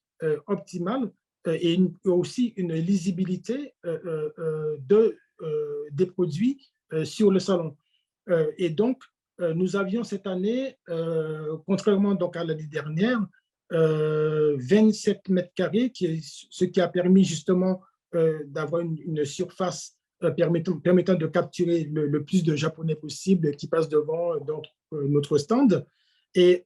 optimale et aussi une lisibilité des produits sur le salon. Et donc, nous avions cette année, contrairement donc à l'année dernière, 27 mètres carrés, ce qui a permis justement d'avoir une surface permettant de capturer le plus de Japonais possible qui passent devant notre stand. Et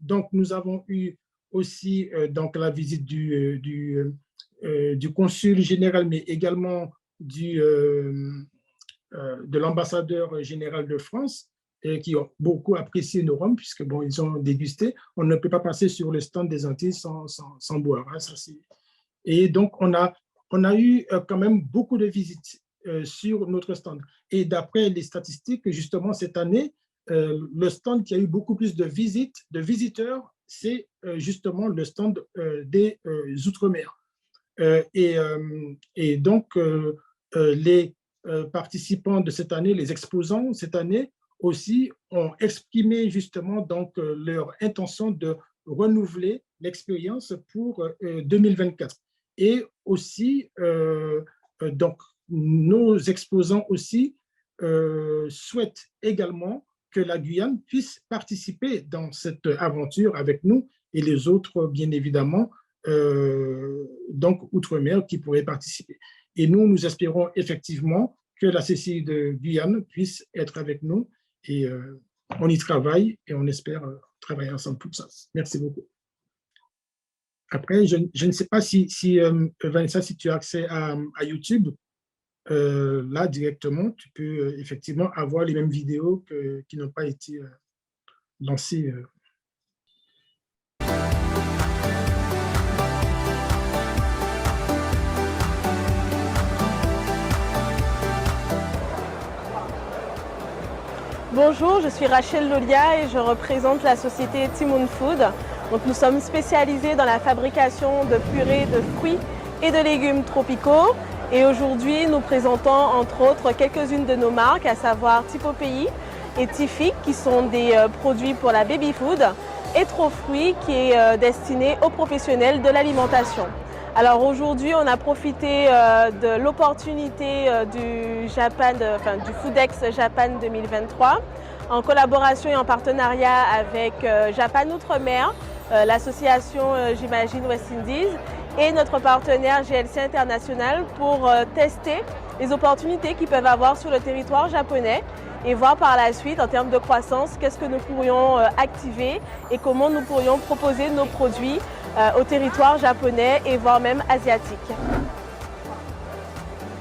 donc, nous avons eu aussi donc, la visite du consul général, mais également de l'ambassadeur général de France, qui ont beaucoup apprécié nos rhums, puisque bon, ils ont dégusté. On ne peut pas passer sur le stand des Antilles sans boire. Hein, ça, et donc, on a eu quand même beaucoup de visites sur notre stand. Et d'après les statistiques, justement, cette année, le stand qui a eu beaucoup plus de visiteurs, c'est justement le stand des Outre-mer. Et donc, les participants de cette année, les exposants cette année aussi ont exprimé justement donc leur intention de renouveler l'expérience pour 2024. Et aussi, donc, nos exposants aussi souhaitent également que la Guyane puisse participer dans cette aventure avec nous et les autres, bien évidemment, donc outre-mer qui pourraient participer. Et nous espérons effectivement que la CCI de Guyane puisse être avec nous et on y travaille et on espère travailler ensemble pour ça. Merci beaucoup. Après, je ne sais pas si Vanessa, si tu as accès à YouTube, là directement, tu peux effectivement avoir les mêmes vidéos qui n'ont pas été lancées. Bonjour, je suis Rachel Lolia et je représente la société Timoun Food. Donc, nous sommes spécialisés dans la fabrication de purées de fruits et de légumes tropicaux. Et aujourd'hui, nous présentons entre autres quelques-unes de nos marques, à savoir Typopéi et Tific, qui sont des produits pour la baby food, et Trofruit, qui est destiné aux professionnels de l'alimentation. Alors aujourd'hui, on a profité de l'opportunité du FOODEX Japan 2023 en collaboration et en partenariat avec Japan Outre-mer, l'association, j'imagine, West Indies et notre partenaire GLC International pour tester les opportunités qu'ils peuvent avoir sur le territoire japonais et voir par la suite, en termes de croissance, qu'est-ce que nous pourrions activer et comment nous pourrions proposer nos produits au territoire japonais et voire même asiatique.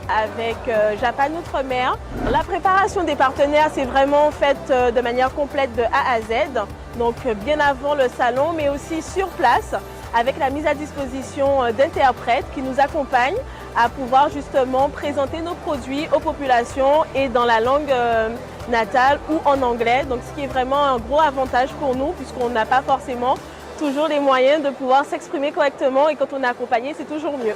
avec Japan Outre-mer. La préparation des partenaires, c'est vraiment faite de manière complète de A à Z, donc bien avant le salon, mais aussi sur place, avec la mise à disposition d'interprètes qui nous accompagnent à pouvoir justement présenter nos produits aux populations et dans la langue natale ou en anglais. Donc ce qui est vraiment un gros avantage pour nous puisqu'on n'a pas forcément toujours les moyens de pouvoir s'exprimer correctement et quand on est accompagné, c'est toujours mieux.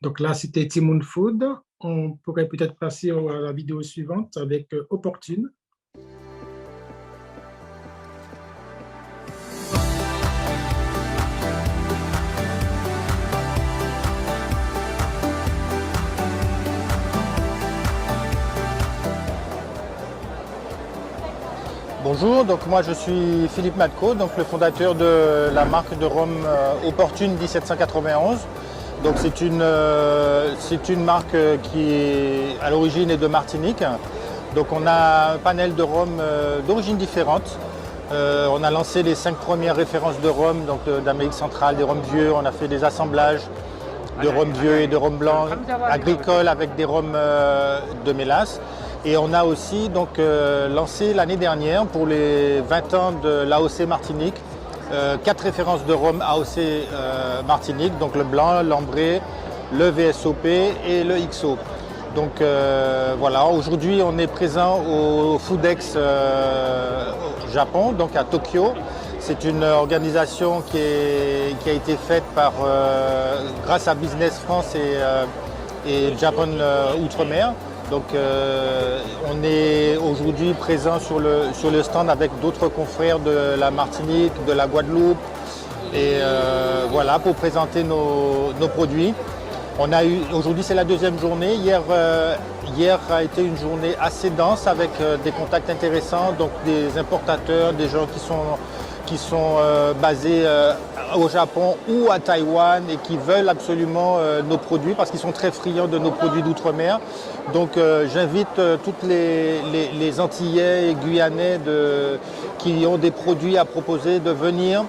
Donc là, c'était Timoon Food. On pourrait peut-être passer à la vidéo suivante avec Opportune. Bonjour, donc moi je suis Philippe Matco, donc le fondateur de la marque de rhum Opportune 1791. Donc c'est une marque qui à l'origine est de Martinique. Donc on a un panel de rhum d'origines différentes. On a lancé les 5 premières références de rhum, donc d'Amérique centrale, des rhums vieux. On a fait des assemblages de rhum vieux et de rhum blanc agricole avec des rhums de mélasse. Et on a aussi donc lancé l'année dernière pour les 20 ans de l'AOC Martinique 4 références de rhum AOC Martinique, donc le blanc, l'ambré, le VSOP et le XO. Donc voilà, aujourd'hui on est présent au Foodex au Japon, donc à Tokyo. C'est une organisation qui a été faite grâce à Business France et Japan Outre-mer. Donc on est aujourd'hui présent sur le stand avec d'autres confrères de la Martinique, de la Guadeloupe et voilà pour présenter nos produits. Aujourd'hui c'est la deuxième journée. Hier a été une journée assez dense avec des contacts intéressants, donc des importateurs, des gens qui sont basés au Japon ou à Taïwan et qui veulent absolument nos produits parce qu'ils sont très friands de nos produits d'outre-mer. Donc j'invite toutes les Antillais et Guyanais qui ont des produits à proposer de venir.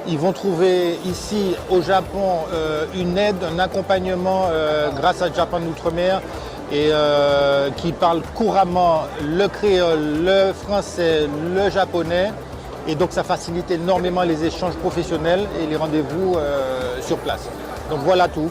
Ils vont trouver ici au Japon une aide, un accompagnement grâce à Japan Outre-mer et qui parlent couramment le créole, le français, le japonais. Et donc ça facilite énormément les échanges professionnels et les rendez-vous sur place. Donc voilà tout.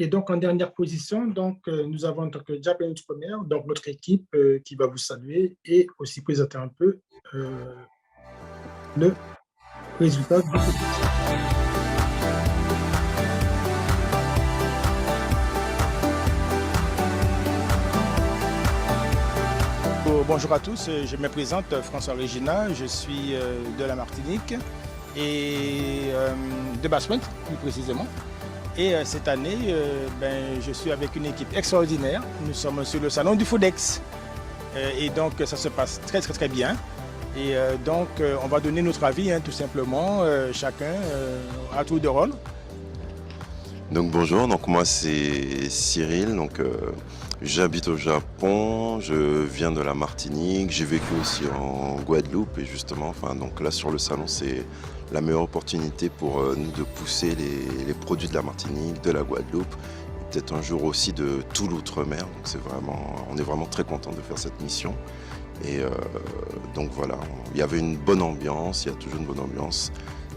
Et donc, en dernière position, donc, nous avons donc Japan Outre-mer, donc notre équipe qui va vous saluer et aussi présenter un peu le résultat du Foodex. Bonjour à tous, je me présente François Régina, je suis de la Martinique et de Basse-Pointe plus précisément. Et cette année, je suis avec une équipe extraordinaire. Nous sommes sur le salon du Foodex. Et donc, ça se passe très, très, très bien. Et donc, on va donner notre avis, tout simplement, chacun à tour de rôle. Donc, bonjour, donc, moi, c'est Cyril. Donc, j'habite au Japon, je viens de la Martinique. J'ai vécu aussi en Guadeloupe. Et justement, donc là, sur le salon, c'est la meilleure opportunité pour nous de pousser les produits de la Martinique, de la Guadeloupe, et peut-être un jour aussi de tout l'outre-mer. Donc on est vraiment très content de faire cette mission. Et donc voilà, il y avait une bonne ambiance, il y a toujours une bonne ambiance.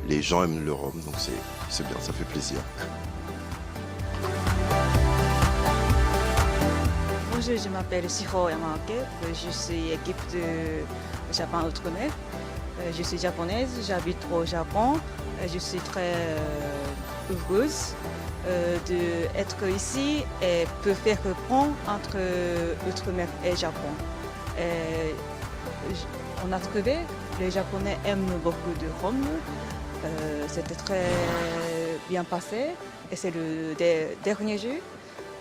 Les gens aiment le rhum, donc c'est bien, ça fait plaisir. Bonjour, je m'appelle Shiho Yamake, je suis équipe de Japan Outre-mer. Je suis japonaise, j'habite au Japon. Je suis très heureuse d'être ici et de faire le pont entre Outre-mer et Japon. On a trouvé que les Japonais aiment beaucoup de rhum. C'était très bien passé et c'est le dernier jour.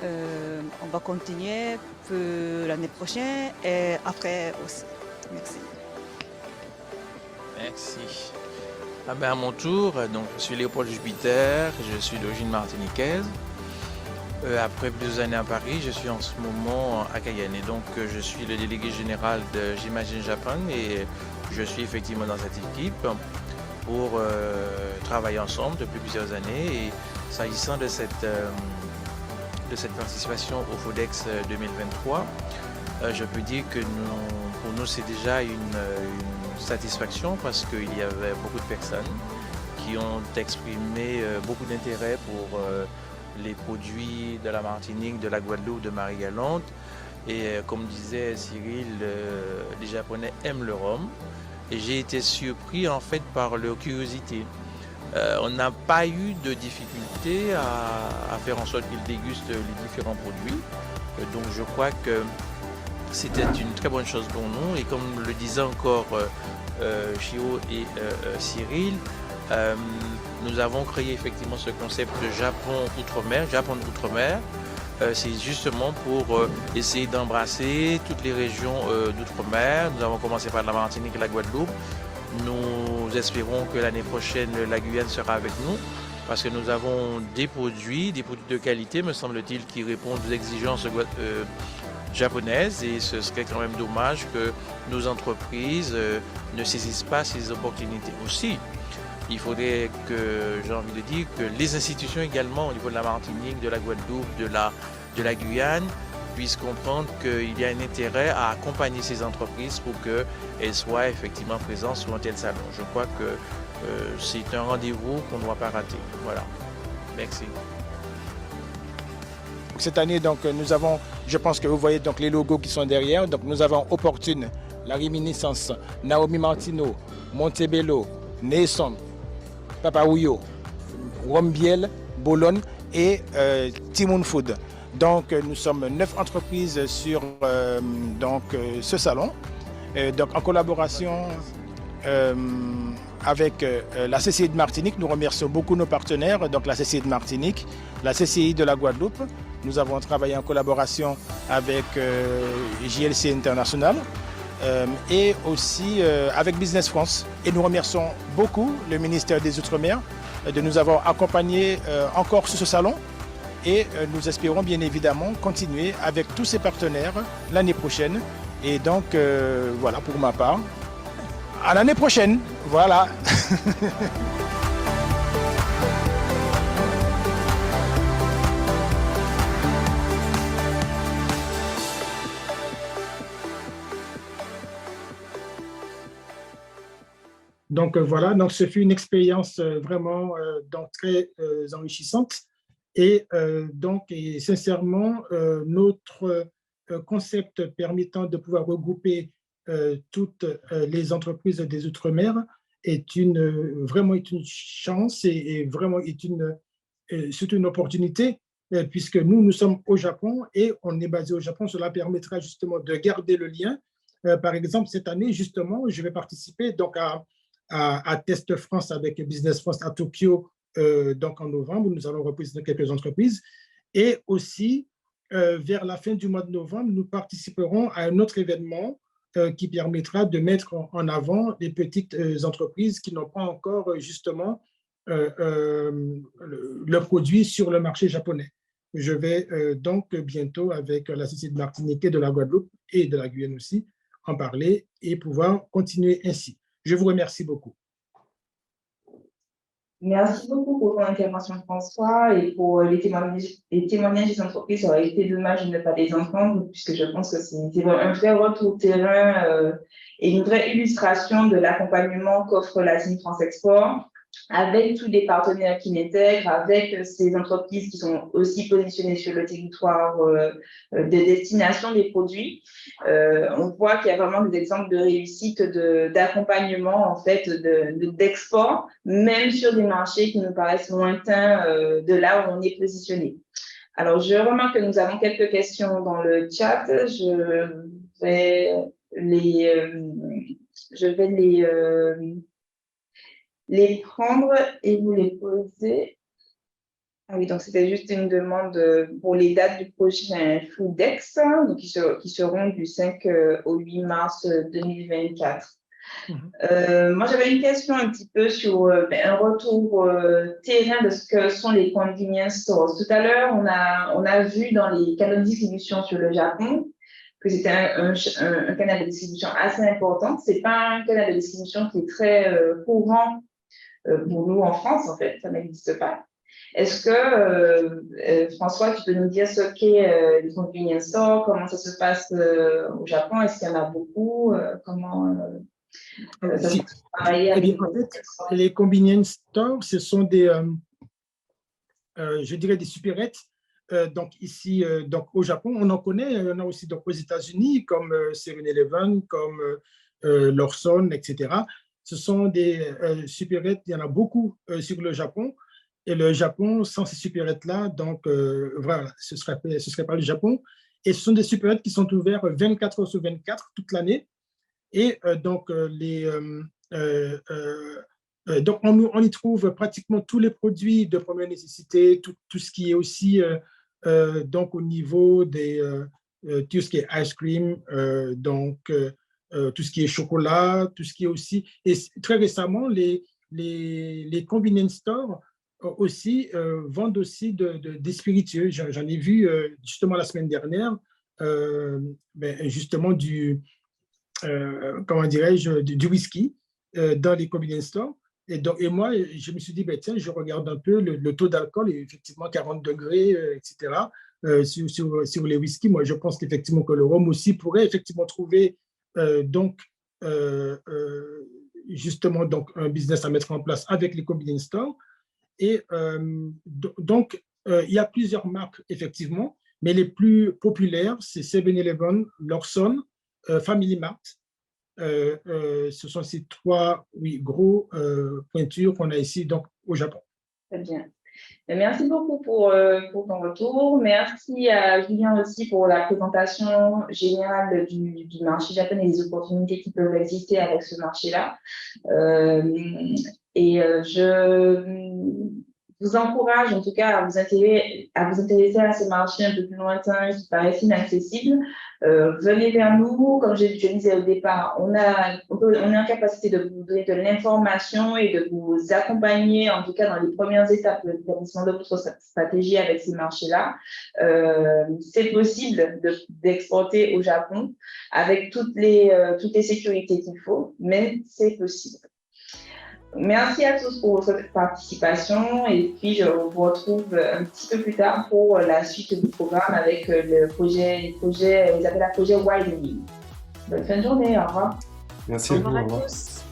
On va continuer pour l'année prochaine et après aussi. Merci. Merci. Ah ben à mon tour, donc, je suis Léopold Jupiter, je suis d'origine martiniquaise. Après plusieurs années à Paris, je suis en ce moment à Cayenne et donc je suis le délégué général de J'imagine Japan et je suis effectivement dans cette équipe pour travailler ensemble depuis plusieurs années. Et s'agissant de cette participation au FODEX 2023, je peux dire que pour nous c'est déjà une satisfaction parce qu'il y avait beaucoup de personnes qui ont exprimé beaucoup d'intérêt pour les produits de la Martinique, de la Guadeloupe, de Marie-Galante. Et comme disait Cyril, les Japonais aiment le rhum. Et j'ai été surpris en fait par leur curiosité. On n'a pas eu de difficulté à faire en sorte qu'ils dégustent les différents produits. Donc je crois que c'était une très bonne chose pour nous. Et comme le disaient encore Chio et Cyril, nous avons créé effectivement ce concept de Japon d'outre-mer. C'est justement pour essayer d'embrasser toutes les régions d'outre-mer. Nous avons commencé par la Martinique et la Guadeloupe. Nous espérons que l'année prochaine, la Guyane sera avec nous parce que nous avons des produits de qualité, me semble-t-il, qui répondent aux exigences japonaises et ce serait quand même dommage que nos entreprises ne saisissent pas ces opportunités aussi. Il faudrait que, j'ai envie de dire, que les institutions également au niveau de la Martinique, de la Guadeloupe, de la Guyane puissent comprendre qu'il y a un intérêt à accompagner ces entreprises pour qu'elles soient effectivement présentes sur un tel salon. Je crois que c'est un rendez-vous qu'on ne doit pas rater. Voilà. Merci. Cette année, donc, nous avons, je pense que vous voyez donc, les logos qui sont derrière. Donc, nous avons Opportune, La Réminiscence, Naomi Martino, Montebello, Nason, Papawuyo, Rombiel, Boulogne et Timoun Food. Donc nous sommes 9 entreprises sur ce salon. Donc en collaboration avec la CCI de Martinique, nous remercions beaucoup nos partenaires, donc la CCI de Martinique, la CCI de la Guadeloupe. Nous avons travaillé en collaboration avec JLC International. Et aussi avec Business France. Et nous remercions beaucoup le ministère des Outre-mer de nous avoir accompagnés encore sur ce salon. Et nous espérons bien évidemment continuer avec tous ces partenaires l'année prochaine. Et donc voilà pour ma part. À l'année prochaine, voilà. Donc voilà, donc ce fut une expérience vraiment donc, très enrichissante et sincèrement notre concept permettant de pouvoir regrouper toutes les entreprises des Outre-mer est vraiment une chance et vraiment c'est une opportunité puisque nous sommes au Japon et on est basé au Japon. Cela permettra justement de garder le lien. Par exemple, cette année, justement, je vais participer donc à Test France avec Business France à Tokyo donc en novembre. Nous allons représenter quelques entreprises. Et aussi, vers la fin du mois de novembre, nous participerons à un autre événement qui permettra de mettre en avant les petites entreprises qui n'ont pas encore justement le produit sur le marché japonais. Je vais donc bientôt, avec la Société de Martinique et de la Guadeloupe et de la Guyane aussi, en parler et pouvoir continuer ainsi. Je vous remercie beaucoup. Merci beaucoup pour ton intervention, François, et pour les témoignages des entreprises. Ça aurait été dommage de ne pas les entendre, puisque je pense que c'est un vrai retour terrain et une vraie illustration de l'accompagnement qu'offre la Team France Export, avec tous les partenaires qui l'intègrent, avec ces entreprises qui sont aussi positionnées sur le territoire de destination des produits. On voit qu'il y a vraiment des exemples de réussite, d'accompagnement en fait, d'export, même sur des marchés qui nous paraissent lointains de là où on est positionné. Alors, je remarque que nous avons quelques questions dans le chat. Je vais les prendre et vous les poser. Ah oui, donc c'était juste une demande pour les dates du prochain Foodex, donc qui seront du 5 au 8 mars 2024. Moi, j'avais une question un petit peu sur un retour terrain de ce que sont les convenience stores. Tout à l'heure, on a vu dans les canaux de distribution sur le Japon que c'était un canal de distribution assez important. C'est pas un canal de distribution qui est très courant pour nous en France, en fait, ça n'existe pas. Est-ce que, François, tu peux nous dire ce qu'est les convenience stores, comment ça se passe au Japon? Est-ce qu'il y en a beaucoup? Comment ça se travaille avec en fait, les convenience stores, ce sont je dirais des supérettes. Donc ici, donc au Japon, on en connaît. Il y en a aussi donc, aux États-Unis, comme 7-Eleven, comme Lawson, etc. Ce sont des supérettes, il y en a beaucoup sur le Japon. Et le Japon, sans ces supérettes-là, donc voilà, ce serait pas le Japon. Et ce sont des supérettes qui sont ouvertes 24 heures sur 24 toute l'année. Et donc, donc on y trouve pratiquement tous les produits de première nécessité, tout ce qui est aussi donc au niveau des tout ce qui est ice cream, donc tout ce qui est chocolat, tout ce qui est aussi, et très récemment, les convenience stores aussi vendent aussi des spiritueux. J'en ai vu justement la semaine dernière, justement comment dirais-je, du whisky dans les convenience stores. Et moi, je me suis dit, tiens, je regarde un peu le taux d'alcool, et effectivement 40 degrés, etc. Sur les whisky. Moi, je pense qu'effectivement que le rhum aussi pourrait effectivement trouver justement donc, un business à mettre en place avec les convenience stores. Et donc, il y a plusieurs marques, effectivement, mais les plus populaires, c'est 7-Eleven, Lawson, Family Mart. Ce sont ces trois gros pointures qu'on a ici donc, au Japon. Très bien. Merci beaucoup pour ton retour. Merci à Julien aussi pour la présentation générale du marché japonais et des opportunités qui peuvent exister avec ce marché-là. Je vous encourage en tout cas à vous intéresser à ce marché un peu plus lointain qui paraît inaccessible. Venez vers nous. Comme je disais au départ, on est en capacité de vous donner de l'information et de vous accompagner, en tout cas dans les premières étapes de l'établissement de votre stratégie avec ces marchés-là. C'est possible d'exporter au Japon avec toutes les sécurités qu'il faut, mais c'est possible. Merci à tous pour votre participation et puis je vous retrouve un petit peu plus tard pour la suite du programme avec le projet, ils appellent le projet Widening. Bonne fin de journée, au revoir. Merci beaucoup, au revoir à tous.